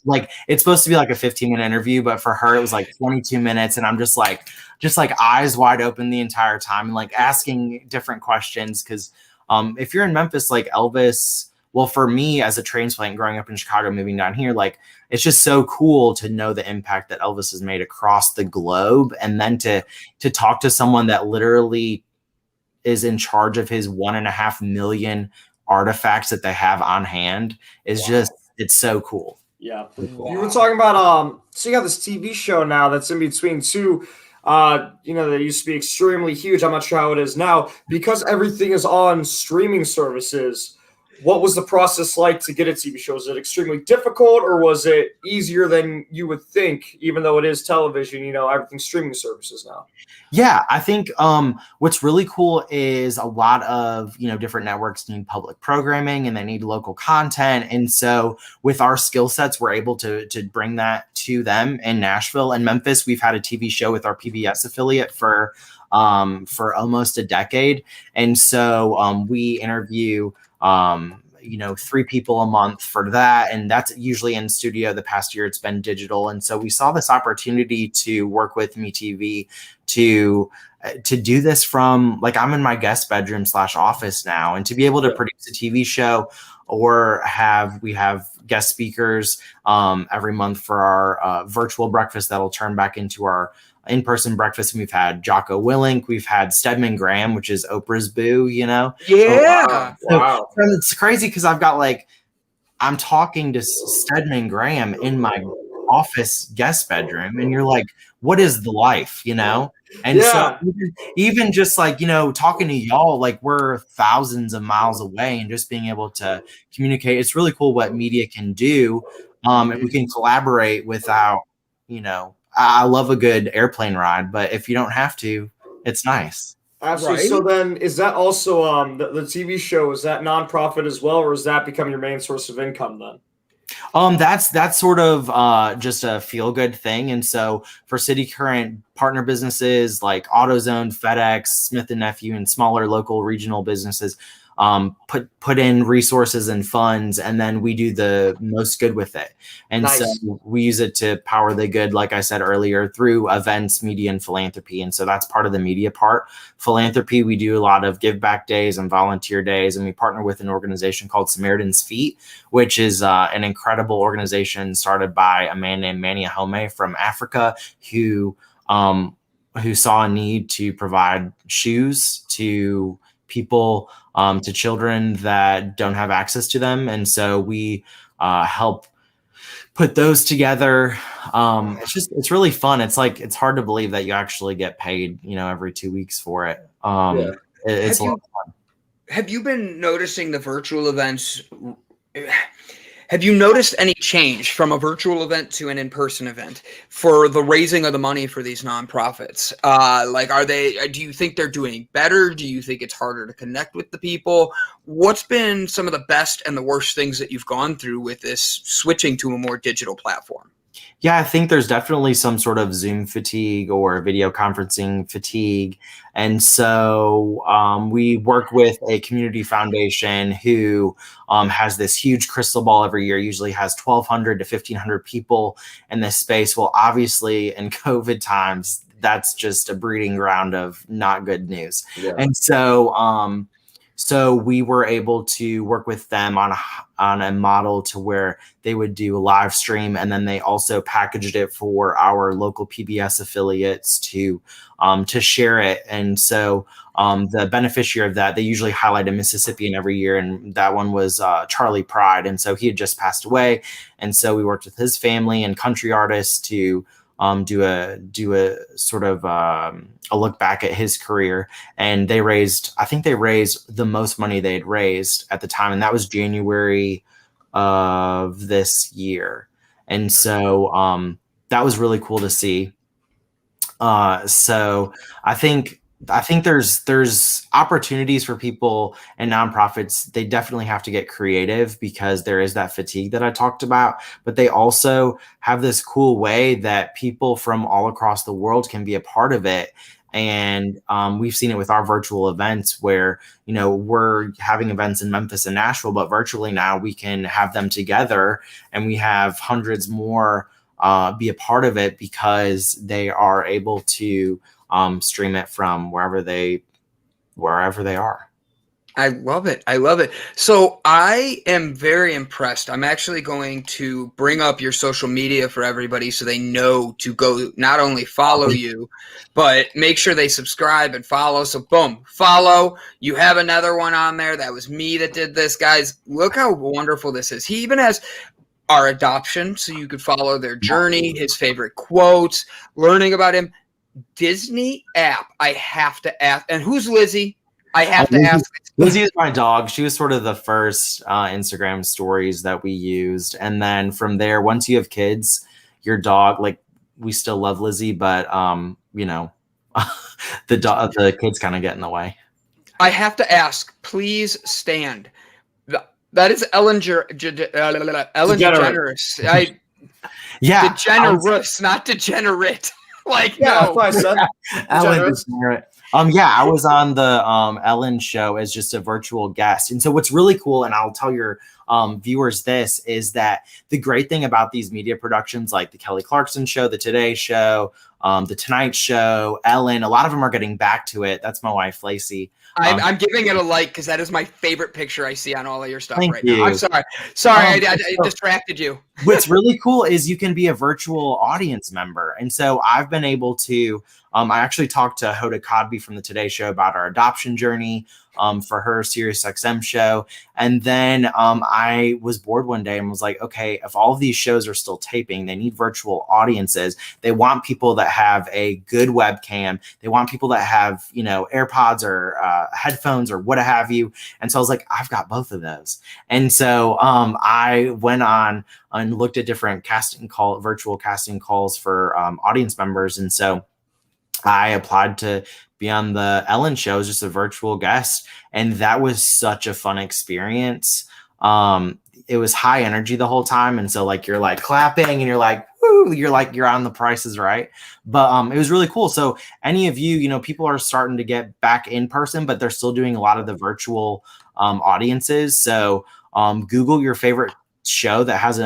like it's supposed to be like a 15-minute interview, but for her it was like 22 minutes, and I'm just like eyes wide open the entire time and like asking different questions. Because if you're in Memphis, like Elvis, well, for me as a transplant growing up in Chicago, moving down here, like it's just so cool to know the impact that Elvis has made across the globe, and then to talk to someone that literally is in charge of his 1.5 million artifacts that they have on hand is just, it's so cool. Yeah. Wow. You were talking about so you got this TV show now that's in between two that used to be extremely huge. I'm not sure how it is now because everything is on streaming services. What was the process like to get a TV show? Was it extremely difficult, or was it easier than you would think, even though it is television, everything's streaming services now? Yeah, I think what's really cool is a lot of, different networks need public programming and they need local content. And so with our skill sets, we're able to bring that to them in Nashville and Memphis. We've had a TV show with our PBS affiliate for almost a decade. And so we interview 3 people a month for that. And that's usually in studio. The past year it's been digital. And so we saw this opportunity to work with MeTV to do this from, like, I'm in my guest bedroom / office now, and to be able to produce a TV show or we have guest speakers every month for our virtual breakfast that'll turn back into our in-person breakfast. And we've had Jocko Willink, we've had Stedman Graham, which is Oprah's boo, Yeah. Wow. So it's crazy because I'm talking to Stedman Graham in my office guest bedroom, and you're like, what is the life, And so even just like, talking to y'all, like we're thousands of miles away, and just being able to communicate, it's really cool what media can do. And we can collaborate without, I love a good airplane ride, but if you don't have to, it's nice. Absolutely. Right? So then is that also the TV show, is that nonprofit as well, or is that become your main source of income then? That's sort of just a feel good thing. And so for City Current partner businesses like AutoZone, FedEx, Smith & Nephew, and smaller local regional businesses, put in resources and funds, and then we do the most good with it. And so we use it to power the good, like I said earlier, through events, media, and philanthropy. And so that's part of the media part. Philanthropy, we do a lot of give back days and volunteer days, and we partner with an organization called Samaritan's Feet, which is an incredible organization started by a man named Manny Ahome from Africa who saw a need to provide shoes to people, to children that don't have access to them. And so we help put those together. It's really fun. It's hard to believe that you actually get paid, every 2 weeks for it. It's a lot of fun. Have you been noticing the virtual events? Have you noticed any change from a virtual event to an in-person event for the raising of the money for these nonprofits? Do you think they're doing better? Do you think it's harder to connect with the people? What's been some of the best and the worst things that you've gone through with this switching to a more digital platform? Yeah, I think there's definitely some sort of Zoom fatigue or video conferencing fatigue. And so we work with a community foundation who has this huge crystal ball every year, usually has 1,200 to 1,500 people in this space. Well, obviously in COVID times, that's just a breeding ground of not good news. Yeah. And so we were able to work with them on a model to where they would do a live stream, and then they also packaged it for our local PBS affiliates to share it. And so the beneficiary of that, they usually highlight a Mississippian every year, and that one was Charlie Pride. And so he had just passed away, and so we worked with his family and country artists to do a sort of a look back at his career. And they raised the most money they had raised at the time, and that was January of this year. And so that was really cool to see. So I think there's opportunities for people and nonprofits. They definitely have to get creative because there is that fatigue that I talked about, but they also have this cool way that people from all across the world can be a part of it. And we've seen it with our virtual events where, we're having events in Memphis and Nashville, but virtually now we can have them together, and we have hundreds more be a part of it because they are able to stream it from wherever they are. I love it. I love it. So I am very impressed. I'm actually going to bring up your social media for everybody so they know to go not only follow you, but make sure they subscribe and follow. So boom, follow. You have another one on there. That was me that did this, guys. Look how wonderful this is. He even has our adoption, so you could follow their journey, his favorite quotes, learning about him. Disney app. I have to ask. And who's Lizzie? I have to ask. Lizzie is my dog. She was sort of the first Instagram stories that we used. And then from there, once you have kids, your dog, like, we still love Lizzie, but, the kids kind of get in the way. I have to ask, please stand. That is Ellen DeGeneres. Yeah. DeGeneres, not degenerate. Like, Yeah, no. that's what I said. Ellen DeGeneres. I was on the Ellen show as just a virtual guest. And so what's really cool, and I'll tell your viewers this, is that the great thing about these media productions like the Kelly Clarkson show, the Today Show, the Tonight Show, Ellen, a lot of them are getting back to it. That's my wife, Lacey. I'm giving it a like because that is my favorite picture I see on all of your stuff Thank right you. now. I'm sorry. I distracted you. What's really cool is you can be a virtual audience member. And so I've been able to, I actually talked to Hoda Kotb from the Today Show about our adoption journey for her SiriusXM show. And then I was bored one day and was like, okay, if all of these shows are still taping, they need virtual audiences. They want people that have a good webcam. They want people that have, AirPods or headphones or what have you. And so I was like, I've got both of those. And so I went on and looked at different virtual casting calls for audience members. And so I applied to be on the Ellen show as just a virtual guest. And that was such a fun experience. It was high energy the whole time. And so like, you're like clapping and you're like, woo, you're on The Price is Right. But it was really cool. So any of you, people are starting to get back in person, but they're still doing a lot of the virtual audiences. So Google your favorite show that has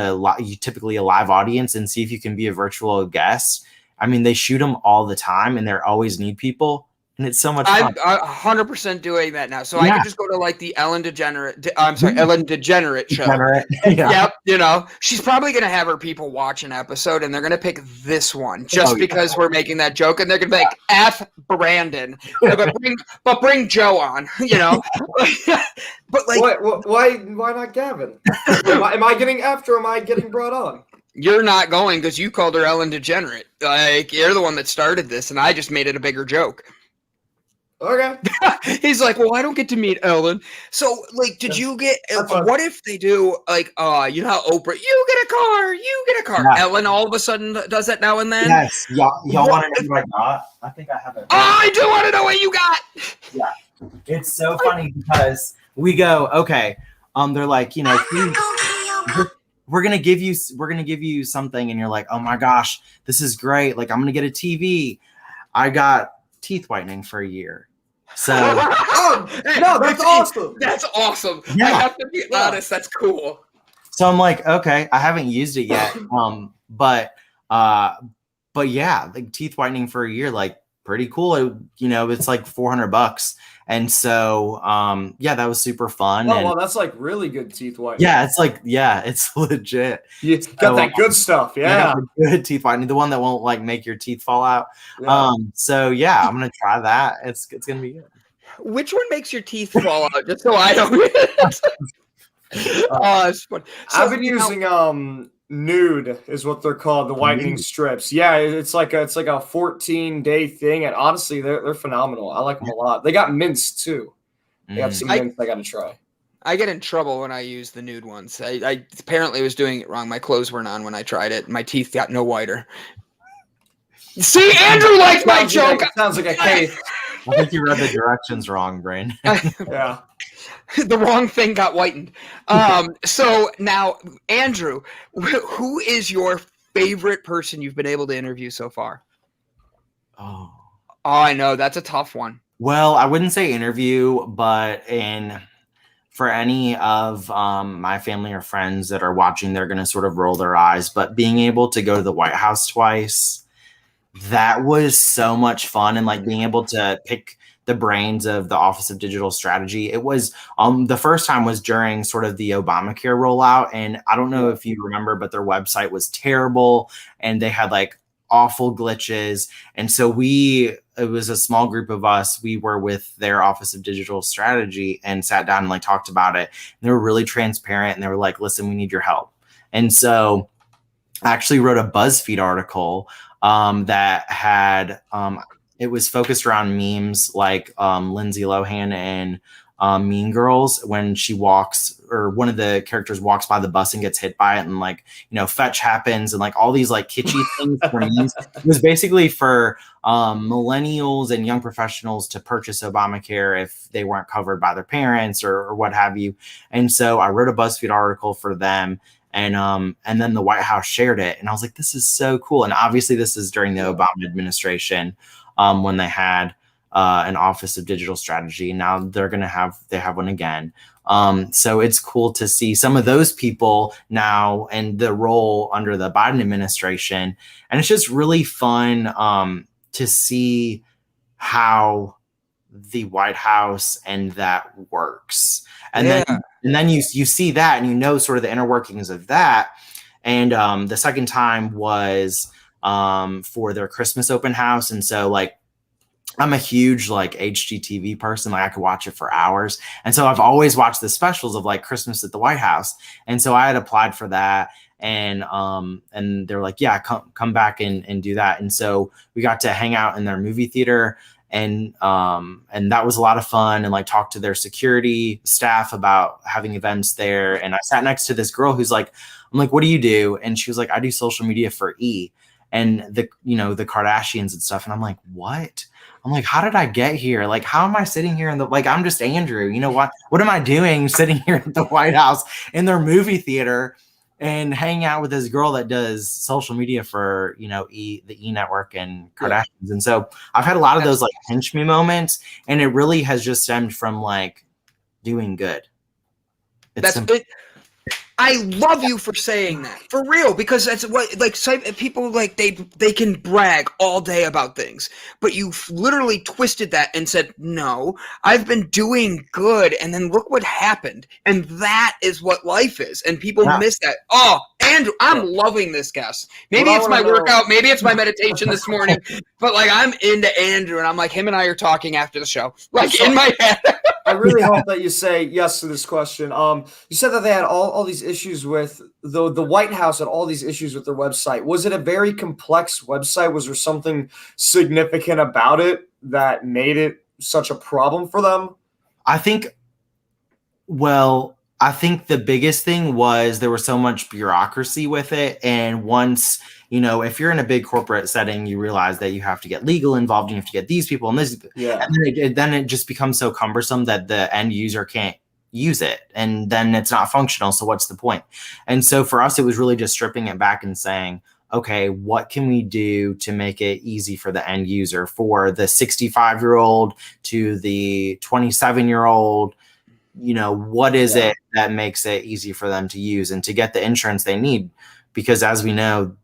typically a live audience and see if you can be a virtual guest. I mean, they shoot them all the time and they always need people. And it's so much fun. I'm 100% doing that now. So I could just go to like the Ellen DeGenerate show. Yeah. Yep. She's probably going to have her people watch an episode and they're going to pick this one just because we're making that joke. And they're going to be like, F Brandon. but bring Joe on, But like, why not Gavin? Am I getting F'd or am I getting brought on? You're not going because you called her Ellen DeGenerate. Like, you're the one that started this, and I just made it a bigger joke. Okay. He's like, well, I don't get to meet Ellen. So, like, did you get what if they do, like, how Oprah, you get a car. Yeah. Ellen all of a sudden does that now and then? Yes. Y'all want to know what I got? I think I have it. I do want to know what you got. Yeah. It's so funny because we go, okay. They're like, we're gonna give you something, and you're like, oh my gosh, this is great. Like, I'm gonna get a TV. I got teeth whitening for a year. So no, that's awesome. That's awesome. Yeah. I have to be honest, that's cool. So I'm like, okay, I haven't used it yet. But yeah, like teeth whitening for a year, like pretty cool. It's like $400. And so, that was super fun. Oh, well, that's like really good teeth whitening. Yeah, it's legit. You got that good stuff. Yeah. Good teeth whitening, the one that won't like make your teeth fall out. Yeah. I'm going to try that. It's going to be good. Which one makes your teeth fall out? Just so I don't. It's fun. So, I've been using, Nude is what they're called, the whitening strips. Yeah, it's like a 14-day thing, and honestly, they're phenomenal. I like them a lot. They got mints too. They got some mints I got to try. I get in trouble when I use the nude ones. I apparently was doing it wrong. My clothes weren't on when I tried it. My teeth got no whiter. See, Andrew liked my joke. Sounds like a case. I think you read the directions wrong, Brain. Yeah. The wrong thing got whitened. So now, Andrew, who is your favorite person you've been able to interview so far? Oh, I know. That's a tough one. well, I wouldn't say interview, but for any of my family or friends that are watching, they're going to sort of roll their eyes. But being able to go to the White House twice, that was so much fun. And like being able to pick the brains of the Office of Digital Strategy. It was the first time was during sort of the Obamacare rollout. And I don't know if you remember, but their website was terrible and they had like awful glitches. And so it was a small group of us. We were with their Office of Digital Strategy and sat down and like talked about it. And they were really transparent and they were like, listen, we need your help. And so I actually wrote a BuzzFeed article that had, it was focused around memes like Lindsay Lohan and Mean Girls when she walks, or one of the characters walks by the bus and gets hit by it, and like, you know, fetch happens and like all these like kitschy things for memes. It was basically for millennials and young professionals to purchase Obamacare if they weren't covered by their parents or what have you. And so I wrote a BuzzFeed article for them. And then the White House shared it, and I was like, "This is so cool!" And obviously, this is during the Obama administration when they had an Office of Digital Strategy. Now they have one again. So it's cool to see some of those people now and the role under the Biden administration, and it's just really fun to see how the White House and that works. And then you see that and you know sort of the inner workings of that. And the second time was for their Christmas open house. And so like I'm a huge like HGTV person. Like I could watch it for hours. And so I've always watched the specials of like Christmas at the White House. And so I had applied for that. And they're like, yeah, come back and do that. And so we got to hang out in their movie theater. And that was a lot of fun, and like talk to their security staff about having events there. And I sat next to this girl who's like, I'm like, what do you do? And she was like, I do social media for E and the Kardashians and stuff. And I'm like, what? I'm like, how did I get here? Like, how am I sitting here I'm just Andrew, you know what am I doing sitting here at the White House in their movie theater and hang out with this girl that does social media for, the E Network and Kardashians. Yeah. And so I've had a lot of those like pinch me moments, and it really has just stemmed from like doing good. I love you for saying that, for real, because that's what like people like they can brag all day about things, but you literally twisted that and said, no, I've been doing good, and then look what happened. And that is what life is, and people miss that. Oh, Andrew, I'm loving this guest. Maybe it's my workout, maybe it's my meditation this morning, but like I'm into Andrew, and I'm like, him and I are talking after the show, like in my head. I really hope that you say yes to this question. You said that they had all these issues with the White House had all these issues with their website. Was it a very complex website? Was there something significant about it that made it such a problem for them? I think the biggest thing was there was so much bureaucracy with it. And once, if you're in a big corporate setting, you realize that you have to get legal involved and you have to get these people and this. Yeah. And then it just becomes so cumbersome that the end user can't use it. And then it's not functional. So what's the point? And so for us, it was really just stripping it back and saying, okay, what can we do to make it easy for the end user, for the 65-year-old to the 27-year-old? What is it that makes it easy for them to use and to get the insurance they need? Because as we know,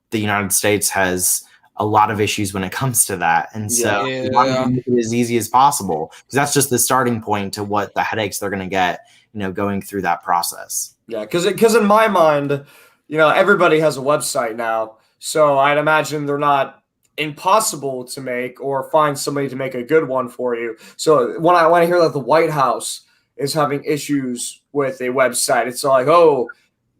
the United States has a lot of issues when it comes to that. And so we want to make it as easy as possible, because that's just the starting point to what the headaches they're going to get, going through that process. Yeah. Because in my mind, everybody has a website now. So I'd imagine they're not impossible to make or find somebody to make a good one for you. So when I hear that the White House is having issues with a website, it's like, oh,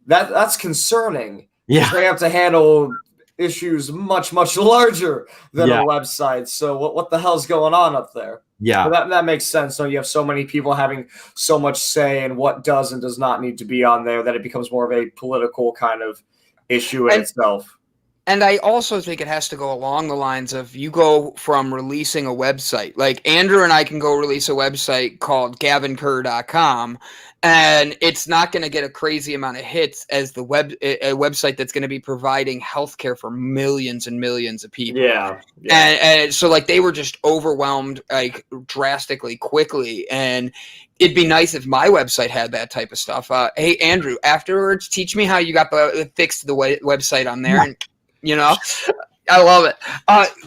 that's concerning. Yeah, they have to handle issues much larger than a website. So what the hell's going on up there? Yeah. Well, that makes sense. So you have so many people having so much say in what does and does not need to be on there that it becomes more of a political kind of issue in itself. And I also think it has to go along the lines of you go from releasing a website. Like Andrew and I can go release a website called gavinkerr.com, and it's not going to get a crazy amount of hits as a website that's going to be providing healthcare for millions and millions of people. Yeah. And so like they were just overwhelmed like drastically quickly. And it'd be nice if my website had that type of stuff. Hey, Andrew, afterwards, teach me how you got fixed the website on there. And, you know, I love it.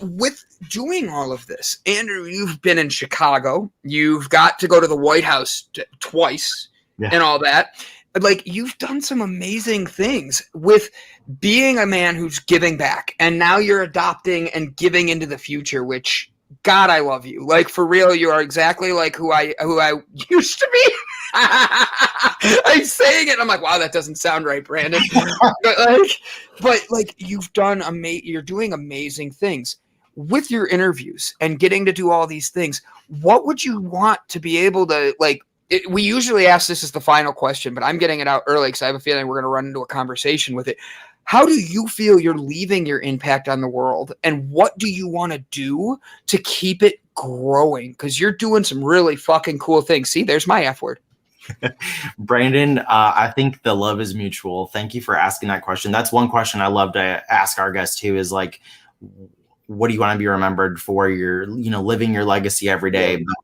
With doing all of this, Andrew, you've been in Chicago. You've got to go to the White House twice and all that. Like, you've done some amazing things with being a man who's giving back. And now you're adopting and giving into the future, which, God, I love you. Like, for real, you are exactly like who I used to be. I'm saying it, and I'm like, wow, that doesn't sound right, Brandon. but you've done you're doing amazing things with your interviews and getting to do all these things. What would you want to be able to we usually ask this as the final question, but I'm getting it out early because I have a feeling we're going to run into a conversation with it. How do you feel you're leaving your impact on the world, and what do you want to do to keep it growing? Because you're doing some really fucking cool things. See, there's my F word. Brandon, I think the love is mutual. Thank you for asking that question. That's one question I love to ask our guests too, is like, what do you want to be remembered for? You're, living your legacy every day. But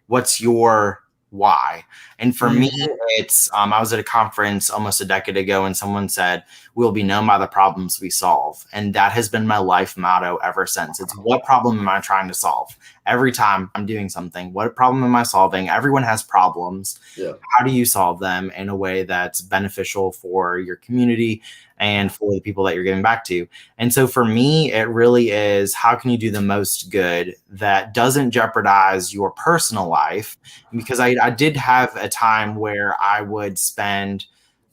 what's your why? And for me, it's, I was at a conference almost a decade ago and someone said, we'll be known by the problems we solve. And that has been my life motto ever since. It's, what problem am I trying to solve? Every time I'm doing something, what problem am I solving? Everyone has problems. Yeah. How do you solve them in a way that's beneficial for your community and for the people that you're giving back to? And so for me, it really is, how can you do the most good that doesn't jeopardize your personal life? Because I did have a time where I would spend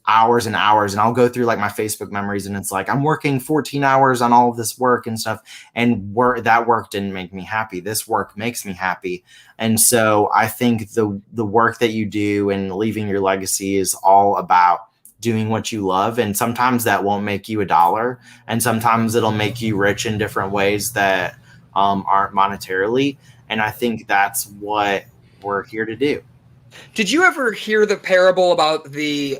hours and hours, and I'll go through like my Facebook memories, and it's like, I'm working 14 hours on all of this work and stuff, and that work didn't make me happy. This work makes me happy. And so I think the work that you do and leaving your legacy is all about doing what you love. And sometimes that won't make you $1, and sometimes it'll make you rich in different ways that aren't monetarily. And I think that's what we're here to do. Did you ever hear the parable about the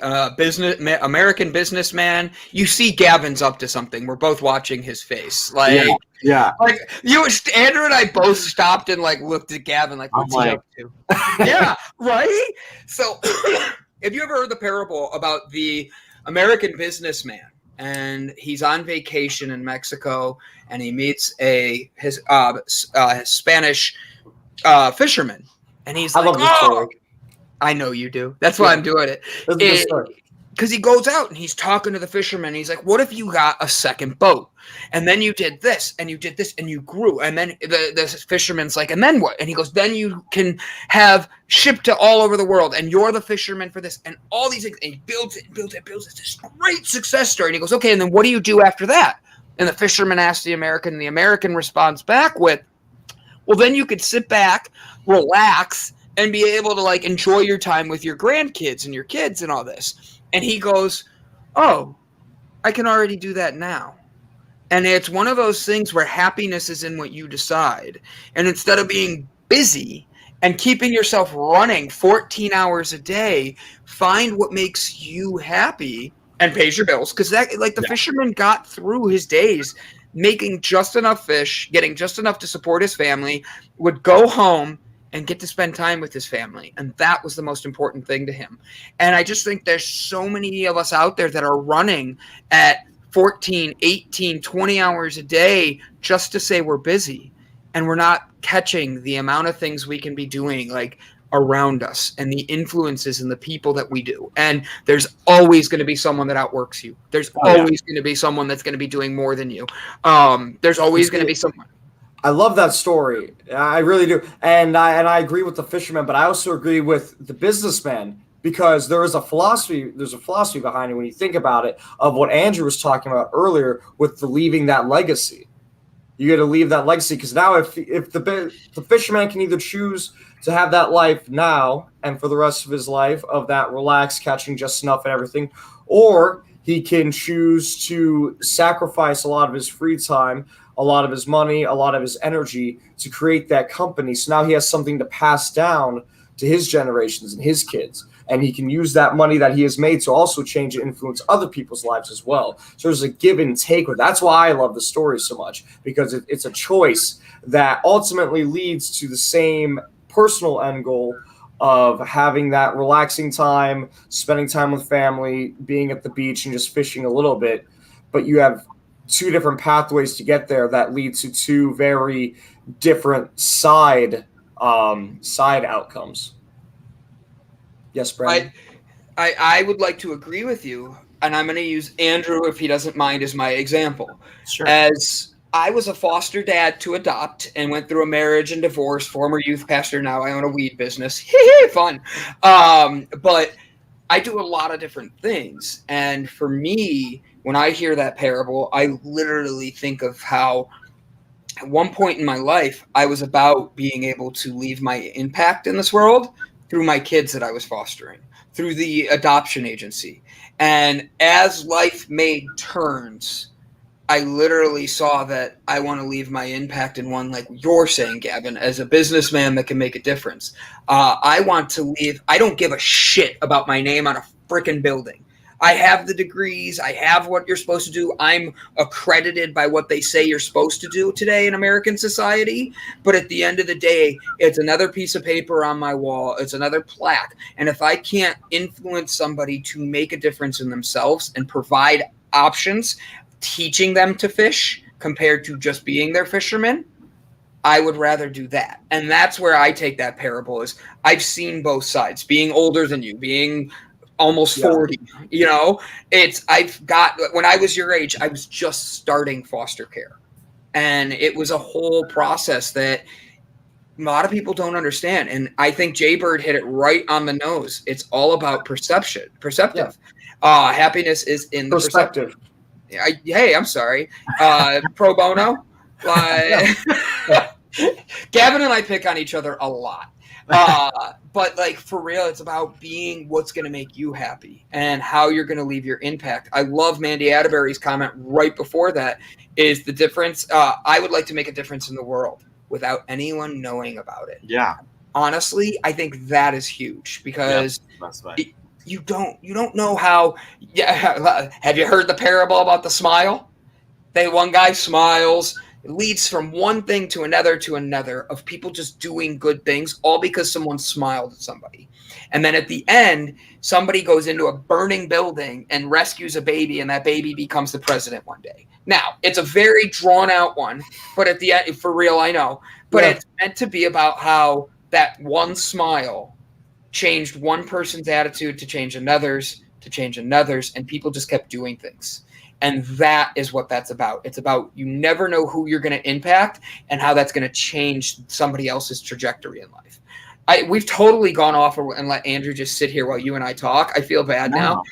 American businessman? You see Gavin's up to something. We're both watching his face. Yeah. Like Andrew and I both stopped and looked at Gavin like, what's he up to? Yeah, right? So have you ever heard the parable about the American businessman? And he's on vacation in Mexico, and he meets his Spanish fisherman. And he's like, oh, I know you do. That's why I'm doing it. Because he goes out and he's talking to the fisherman. And he's like, what if you got a second boat? And then you did this and you did this and you grew. And then the fisherman's like, and then what? And he goes, then you can have shipped to all over the world. And you're the fisherman for this. And all these things. And he builds it and builds it and builds it. It's this great success story. And he goes, okay, and then what do you do after that? And the fisherman asks the American, and the American responds back with, well, then you could sit back, relax, and be able to enjoy your time with your grandkids and your kids and all this. And he goes, oh, I can already do that now. And it's one of those things where happiness is in what you decide. And instead of being busy and keeping yourself running 14 hours a day, find what makes you happy and pays your bills. Because the fisherman got through his days making just enough fish, getting just enough to support his family, would go home and get to spend time with his family. And that was the most important thing to him. And I just think there's so many of us out there that are running at 14, 18, 20 hours a day just to say we're busy. And we're not catching the amount of things we can be doing around us and the influences and the people that we do. And there's always going to be someone that outworks you. There's always going to be someone that's going to be doing more than you. There's always going to be someone. I love that story. I really do. And I agree with the fisherman, but I also agree with the businessman, because there's a philosophy behind it when you think about it, of what Andrew was talking about earlier with the leaving that legacy. You got to leave that legacy, because now if the fisherman can either choose to have that life now and for the rest of his life of that relaxed, catching just enough and everything, or he can choose to sacrifice a lot of his free time, a lot of his money, a lot of his energy to create that company. So now he has something to pass down to his generations and his kids. And he can use that money that he has made to also change and influence other people's lives as well. So there's a give and take with. That's why I love the story so much, because it's a choice that ultimately leads to the same personal end goal of having that relaxing time, spending time with family, being at the beach and just fishing a little bit. But you have two different pathways to get there that lead to two very different side outcomes. Yes, Brandon. I would like to agree with you, and I'm going to use Andrew, if he doesn't mind, as my example. Sure. As I was a foster dad to adopt and went through a marriage and divorce, former youth pastor, now I own a weed business. Fun. But I do a lot of different things. And for me, when I hear that parable, I literally think of how at one point in my life, I was about being able to leave my impact in this world through my kids that I was fostering, through the adoption agency. And as life made turns, I literally saw that I want to leave my impact in one, like you're saying, Gavin, as a businessman that can make a difference. I want to leave. I don't give a shit about my name on a freaking building. I have the degrees. I have what you're supposed to do. I'm accredited by what they say you're supposed to do today in American society. But at the end of the day, it's another piece of paper on my wall. It's another plaque. And if I can't influence somebody to make a difference in themselves and provide options, teaching them to fish compared to just being their fisherman, I would rather do that. And that's where I take that parable is I've seen both sides, being older than you, being almost 40, when I was your age, I was just starting foster care. And it was a whole process that a lot of people don't understand. And I think Jay Bird hit it right on the nose. It's all about perceptive. Happiness is in the perspective. I'm sorry. Pro bono. Gavin and I pick on each other a lot. But like for real, it's about being what's going to make you happy and how you're going to leave your impact. I love Mandy Atterbury's comment right before that is the difference. I would like to make a difference in the world without anyone knowing about it. Yeah. Honestly, I think that is huge because you don't know how. Yeah. Have you heard the parable about the smile? One guy smiles. It leads from one thing to another of people just doing good things, all because someone smiled at somebody. And then at the end, somebody goes into a burning building and rescues a baby, and that baby becomes the president one day. Now, it's a very drawn out one, but at the end, for real, I know. But it's meant to be about how that one smile changed one person's attitude to change another's, and people just kept doing things. And that is what that's about. It's about you never know who you're going to impact and how that's going to change somebody else's trajectory in life. We've totally gone off and let Andrew just sit here while you and I talk. I feel bad now.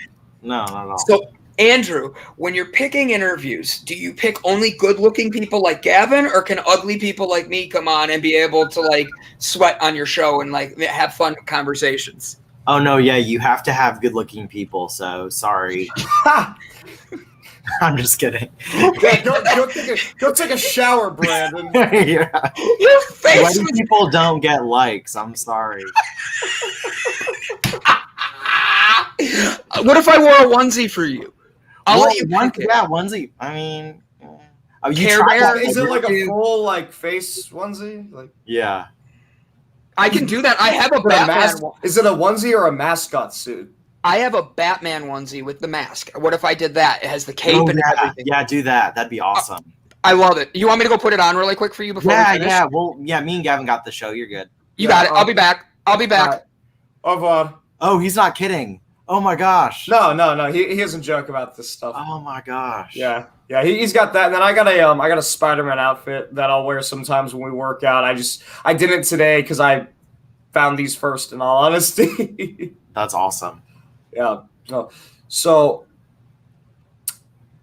No, not at all. So, Andrew, when you're picking interviews, do you pick only good-looking people like Gavin, or can ugly people like me come on and be able to like sweat on your show and like have fun conversations? Oh no, yeah, you have to have good-looking people. So sorry. I'm just kidding. Go take a shower, Brandon. Yeah. Your face. White people don't get likes. I'm sorry. What if I wore a onesie for you? I'll let you pick it. Yeah, onesie. I mean, is it like a full like face onesie? Like yeah, I can do that. I have a Batman. Is it a onesie or a mascot suit? I have a Batman onesie with the mask. What if I did that? It has the cape and everything. Yeah, do that. That'd be awesome. I love it. You want me to go put it on really quick for you before we finish? Yeah. Well, yeah, me and Gavin got the show. You're good. You got it. I'll be back. Oh, he's not kidding. Oh my gosh. No. He doesn't joke about this stuff. Oh my gosh. Yeah. He's got that, and then I got a Spider-Man outfit that I'll wear sometimes when we work out. I didn't today because I found these first. In all honesty. That's awesome. Yeah. So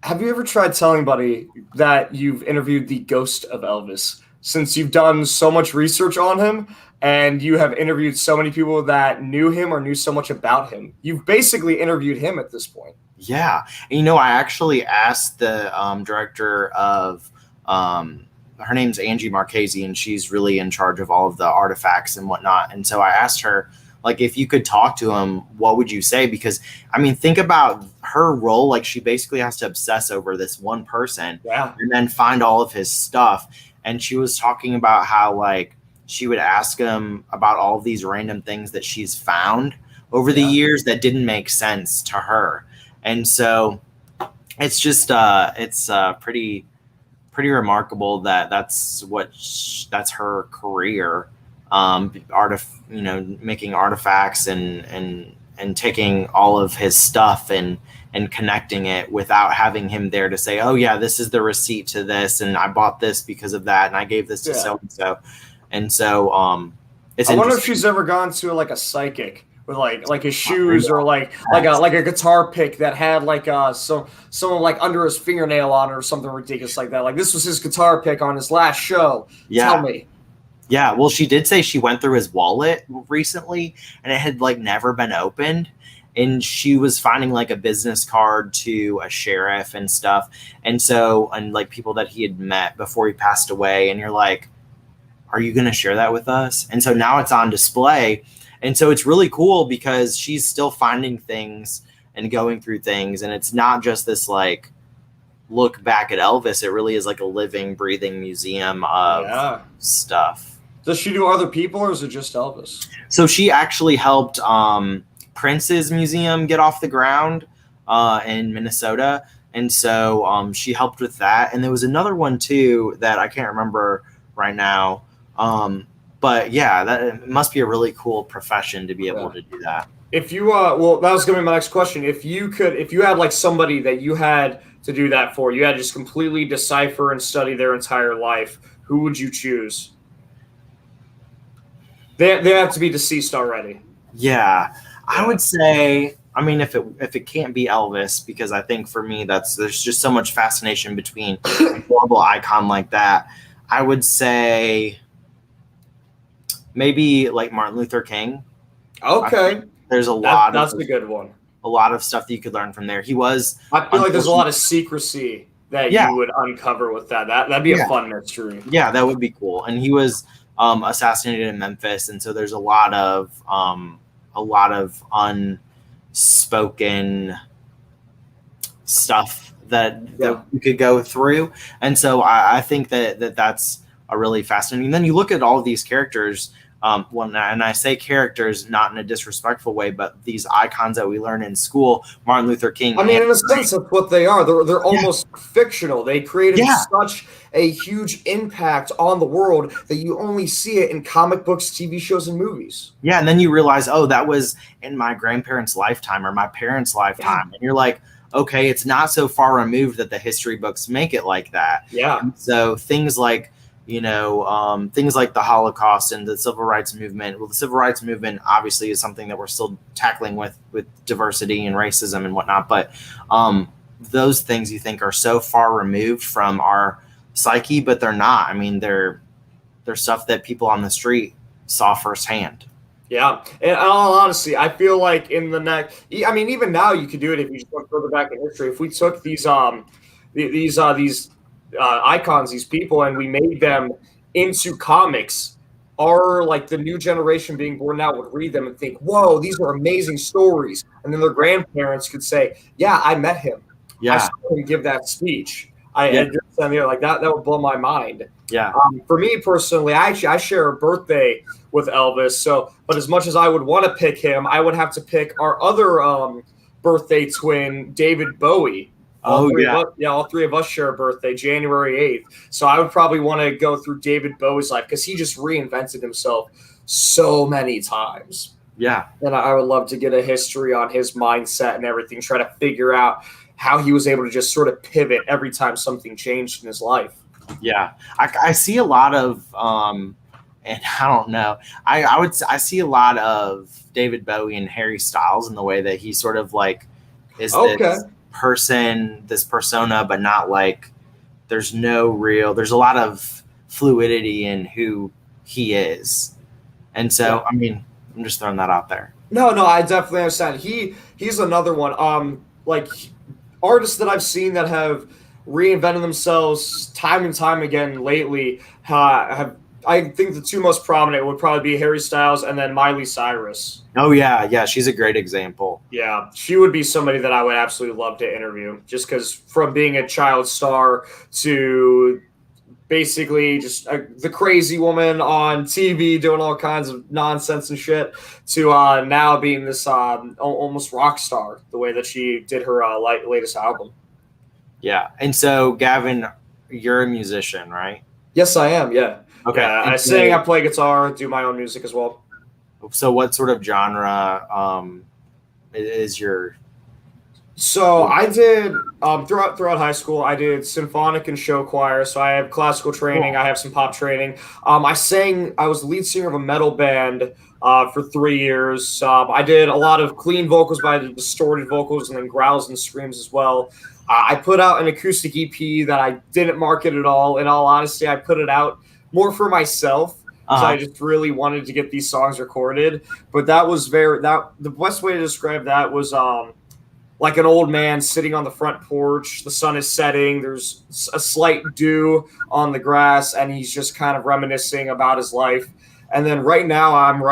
Have you ever tried telling anybody that you've interviewed the ghost of Elvis, since you've done so much research on him and you have interviewed so many people that knew him or knew so much about him? You've basically interviewed him at this point. Yeah. And, I actually asked the director of, her name's Angie Marchese, and she's really in charge of all of the artifacts and whatnot. And so I asked her, like, if you could talk to him, what would you say? Because, think about her role. Like, she basically has to obsess over this one person and then find all of his stuff. And she was talking about how, like, she would ask him about all of these random things that she's found over the years that didn't make sense to her. And so it's just it's pretty remarkable that that's her career, making artifacts and taking all of his stuff and connecting it without having him there to say, oh yeah, this is the receipt to this, and I bought this because of that, and I gave this to so and so. And so it's I wonder if she's ever gone to like a psychic with like his shoes or like a guitar pick that had like someone like under his fingernail on it or something ridiculous like that. Like, this was his guitar pick on his last show. Tell me. Yeah, well, she did say she went through his wallet recently and it had like never been opened. And she was finding like a business card to a sheriff and stuff. And like people that he had met before he passed away. And you're like, are you going to share that with us? And so now it's on display. And so it's really cool because she's still finding things and going through things. And it's not just this like look back at Elvis. It really is like a living, breathing museum of stuff. Does she do other people or is it just Elvis? So she actually helped Prince's museum get off the ground in Minnesota. And so she helped with that. And there was another one too that I can't remember right now. But yeah, that must be a really cool profession to be able to do that. If you well, that was gonna be my next question. If you had like somebody that you had to do that for, you had to just completely decipher and study their entire life, who would you choose? They have to be deceased already. Yeah. I would say, if it can't be Elvis, because I think for me there's just so much fascination between a global icon like that. I would say maybe like Martin Luther King. Okay. There's a lot that's a good one. A lot of stuff that you could learn from there. I feel like there's a lot of secrecy that you would uncover with that. That'd be a fun mystery. Yeah, that would be cool. And he was assassinated in Memphis, and so there's a lot of unspoken stuff that you could go through. And so I think that's a really fascinating. And then you look at all of these characters, and I say characters not in a disrespectful way, but these icons that we learn in school, Martin Luther King. In a sense, that's what they are. They're almost fictional. They created such a huge impact on the world that you only see it in comic books, TV shows, and movies. Yeah, and then you realize, oh, that was in my grandparents' lifetime or my parents' lifetime. Yeah. And you're like, okay, it's not so far removed that the history books make it like that. Yeah. And so things like, things like the Holocaust and the civil rights movement. Well, the civil rights movement obviously is something that we're still tackling with diversity and racism and whatnot. But those things you think are so far removed from our psyche, but they're not. They're stuff that people on the street saw firsthand. Yeah, and all honesty, I feel like in the next, even now you could do it if you just look further back in history. If we took these icons, these people, and we made them into comics, the new generation being born now would read them and think, whoa, these are amazing stories. And then their grandparents could say, yeah, I met him. Yeah. I saw him give that speech. That would blow my mind. Yeah. For me personally, I share a birthday with Elvis. But as much as I would want to pick him, I would have to pick our other birthday twin, David Bowie. All three of us share a birthday, January 8th. So I would probably want to go through David Bowie's life because he just reinvented himself so many times. Yeah. And I would love to get a history on his mindset and everything, try to figure out how he was able to just sort of pivot every time something changed in his life. Yeah. I see a lot of, and I don't know, I see a lot of David Bowie and Harry Styles in the way that he sort of like is person, this persona, but not like there's a lot of fluidity in who he is. And so, I mean, I'm just throwing that out there. No, I definitely understand. He's another one. Like artists that I've seen that have reinvented themselves time and time again lately have. I think the two most prominent would probably be Harry Styles and then Miley Cyrus. Oh yeah, she's a great example. Yeah, she would be somebody that I would absolutely love to interview, just because from being a child star to basically just the crazy woman on TV doing all kinds of nonsense and shit to now being this almost rock star, the way that she did her latest album. Yeah, and so Gavin, you're a musician, right? Yes, I am. Yeah. Okay. Yeah, I sing, I play guitar, do my own music as well. So what sort of genre is your... So I did throughout high school. I did symphonic and show choir. So I have classical training. I have some pop training. I was the lead singer of a metal band for 3 years. I did a lot of clean vocals, but I did distorted vocals and then growls and screams as well. I put out an acoustic EP that I didn't market at all. In all honesty, I put it out more for myself. So I just really wanted to get these songs recorded. But that was the best way to describe that was like an old man sitting on the front porch. The sun is setting. There's a slight dew on the grass, and he's just kind of reminiscing about his life. And then right now I'm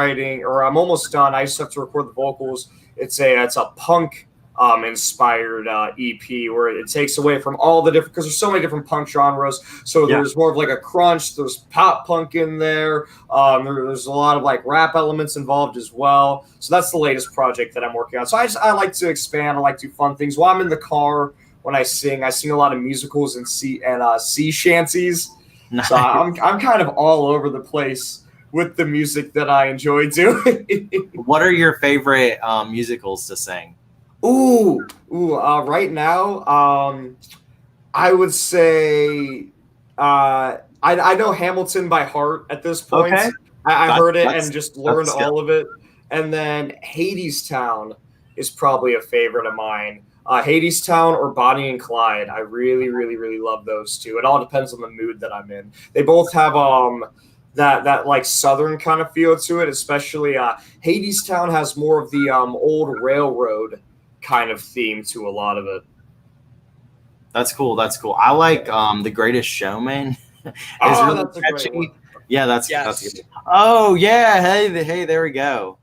almost done. I just have to record the vocals. It's a punk inspired EP where it takes away from all the different, because there's so many different punk genres. So there's more of like a crunch, there's pop punk in there. There's a lot of like rap elements involved as well. So that's the latest project that I'm working on. So I like to expand. I like to do fun things. While I'm in the car, when I sing a lot of musicals and sea shanties. Nice. So I'm kind of all over the place with the music that I enjoy doing. What are your favorite musicals to sing? Right now, I would say I know Hamilton by heart at this point. Okay. I heard it and just learned all of it. And then Hadestown is probably a favorite of mine. Hadestown or Bonnie and Clyde. I really, really, really love those two. It all depends on the mood that I'm in. They both have that like southern kind of feel to it, especially Hadestown has more of the old railroad kind of theme to a lot of it. That's cool. I like The Greatest Showman. Really that's a great one. Yeah, that's good. Oh yeah, hey, there we go.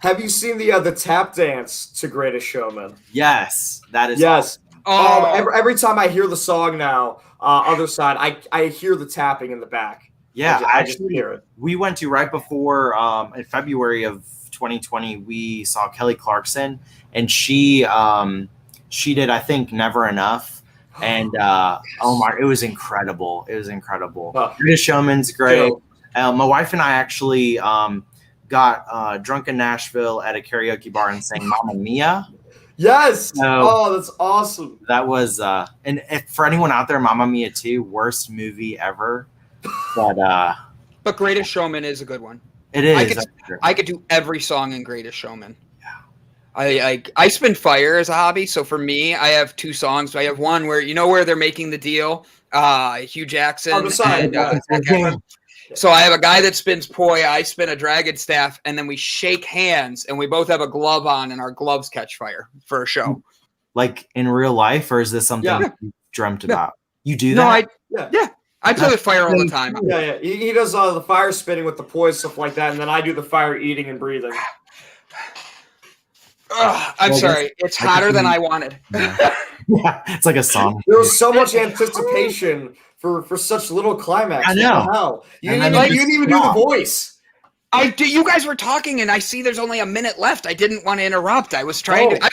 Have you seen the tap dance to Greatest Showman? Yes, that is. Yes. Every time I hear the song now, other side, I hear the tapping in the back. Yeah, I just hear it. We went to right before in February of 2020. We saw Kelly Clarkson, and she did, I think, Never Enough, and it was incredible. Greatest Showman's great. My wife and I actually got drunk in Nashville at a karaoke bar and sang Mamma Mia. Yes. So, that's awesome. That was and if for anyone out there, Mamma Mia 2, worst movie ever. But Greatest Showman is a good one. It is. I could do every song in Greatest Showman. Yeah. I spin fire as a hobby, so for me, I have two songs. I have one where they're making the deal, Hugh Jackson. So I have a guy that spins poi, I spin a dragon staff, and then we shake hands, and we both have a glove on, and our gloves catch fire for a show. Like in real life, or is this something you dreamt about? You do that? No, I play with fire all the time. Yeah. He does the fire spinning with the poi, stuff like that, and then I do the fire eating and breathing. I'm sorry. It's hotter than I wanted. Yeah, it's like a song. There was so much anticipation for such little climax. I know. How? You didn't even do the voice. You guys were talking, and I see there's only a minute left. I didn't want to interrupt. I was trying to.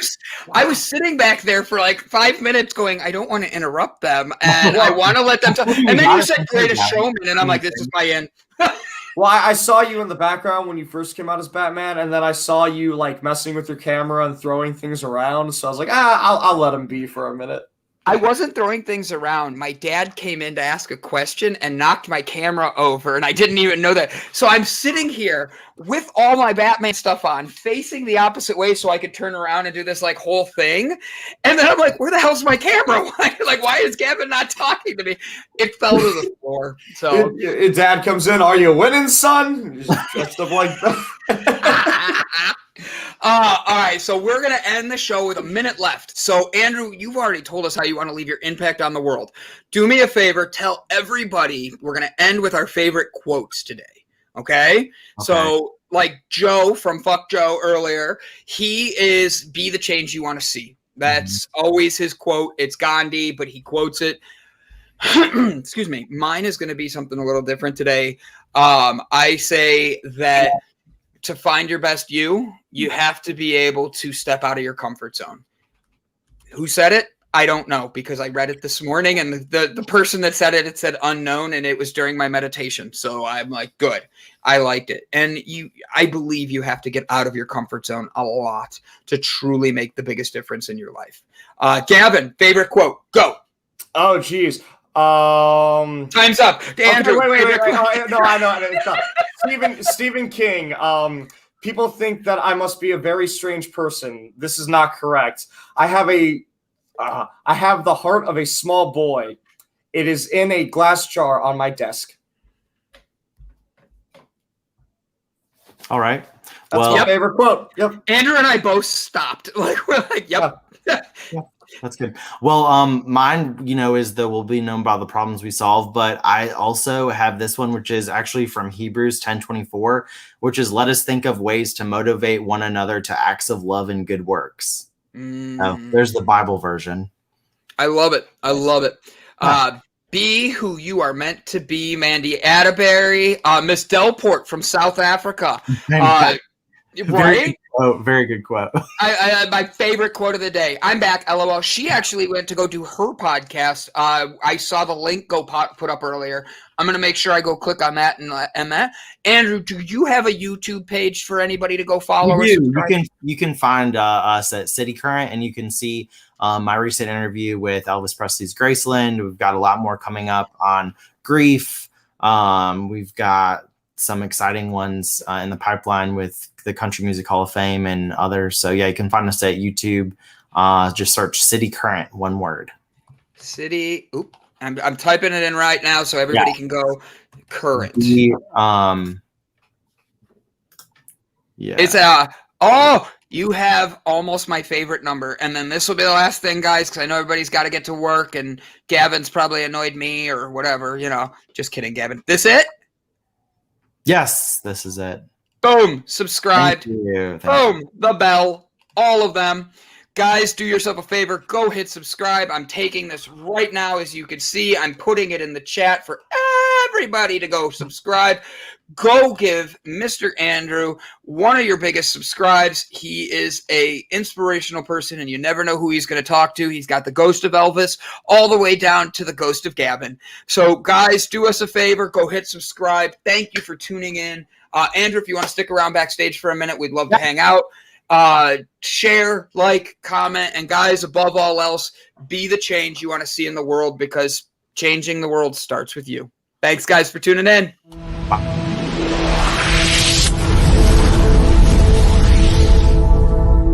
I was sitting back there for like 5 minutes, going, I don't want to interrupt them, and I want to let them talk. And then you said Greatest Showman, and I'm like, this is my end. Well, I saw you in the background when you first came out as Batman, and then I saw you like messing with your camera and throwing things around. So I was like, I'll let him be for a minute. I wasn't throwing things around. My dad came in to ask a question and knocked my camera over, and I didn't even know that. So I'm sitting here with all my Batman stuff on, facing the opposite way so I could turn around and do this like whole thing. And then I'm like, where the hell's my camera? Why is Gavin not talking to me? It fell to the floor. So your dad comes in, are you winning, son? Dressed up like that. All right, so we're going to end the show with a minute left. So, Andrew, you've already told us how you want to leave your impact on the world. Do me a favor, tell everybody we're going to end with our favorite quotes today, okay? So, like Joe from Fuck Joe earlier, he is be the change you want to see. That's always his quote. It's Gandhi, but he quotes it. Excuse me. Mine is going to be something a little different today. I say that to find your best you have to be able to step out of your comfort zone. Who said it? I don't know, because I read it this morning, and the person that said it said unknown, and it was during my meditation. So I'm like, good. I liked it. And I believe you have to get out of your comfort zone a lot to truly make the biggest difference in your life. Gavin, favorite quote, go. Oh, geez. Time's up. Andrew, okay, wait. No, I know. It's not. Stephen King. People think that I must be a very strange person. This is not correct. I have the heart of a small boy. It is in a glass jar on my desk. All right. That's my favorite quote. Yep. Andrew and I both stopped. We're like, yep. Yeah. That's good. Well, mine, is the will be known by the problems we solve. But I also have this one, which is actually from Hebrews 10:24, which is let us think of ways to motivate one another to acts of love and good works. There's the Bible version. I love it. Be who you are meant to be, Mandy Atterbury. Miss Delport from South Africa. Right? Very good quote. I my favorite quote of the day. I'm back, LOL. She actually went to go do her podcast. I saw the link put up earlier. I'm going to make sure I go click on that and that. Andrew, do you have a YouTube page for anybody to go follow? You can find us at City Current, and you can see my recent interview with Elvis Presley's Graceland. We've got a lot more coming up on grief. We've got some exciting ones in the pipeline with the Country Music Hall of Fame and others. So yeah, you can find us at YouTube. Just search City Current, one word. City. Oop. I'm typing it in right now so everybody can go current. It's you have almost my favorite number. And then this will be the last thing, guys, because I know everybody's got to get to work, and Gavin's probably annoyed me or whatever, Just kidding, Gavin. This it? Yes, this is it. Boom. Subscribed. Thank you. Boom. The bell. All of them. Guys, do yourself a favor. Go hit subscribe. I'm taking this right now. As you can see, I'm putting it in the chat for everybody to go subscribe. Go give Mr. Andrew one of your biggest subscribes. He is a inspirational person, and you never know who he's going to talk to. He's got the ghost of Elvis all the way down to the ghost of Gavin. So, guys, do us a favor. Go hit subscribe. Thank you for tuning in. Andrew, if you want to stick around backstage for a minute, we'd love to hang out. Share, like, comment, and guys, above all else, be the change you want to see in the world, because changing the world starts with you. Thanks, guys, for tuning in. Bye.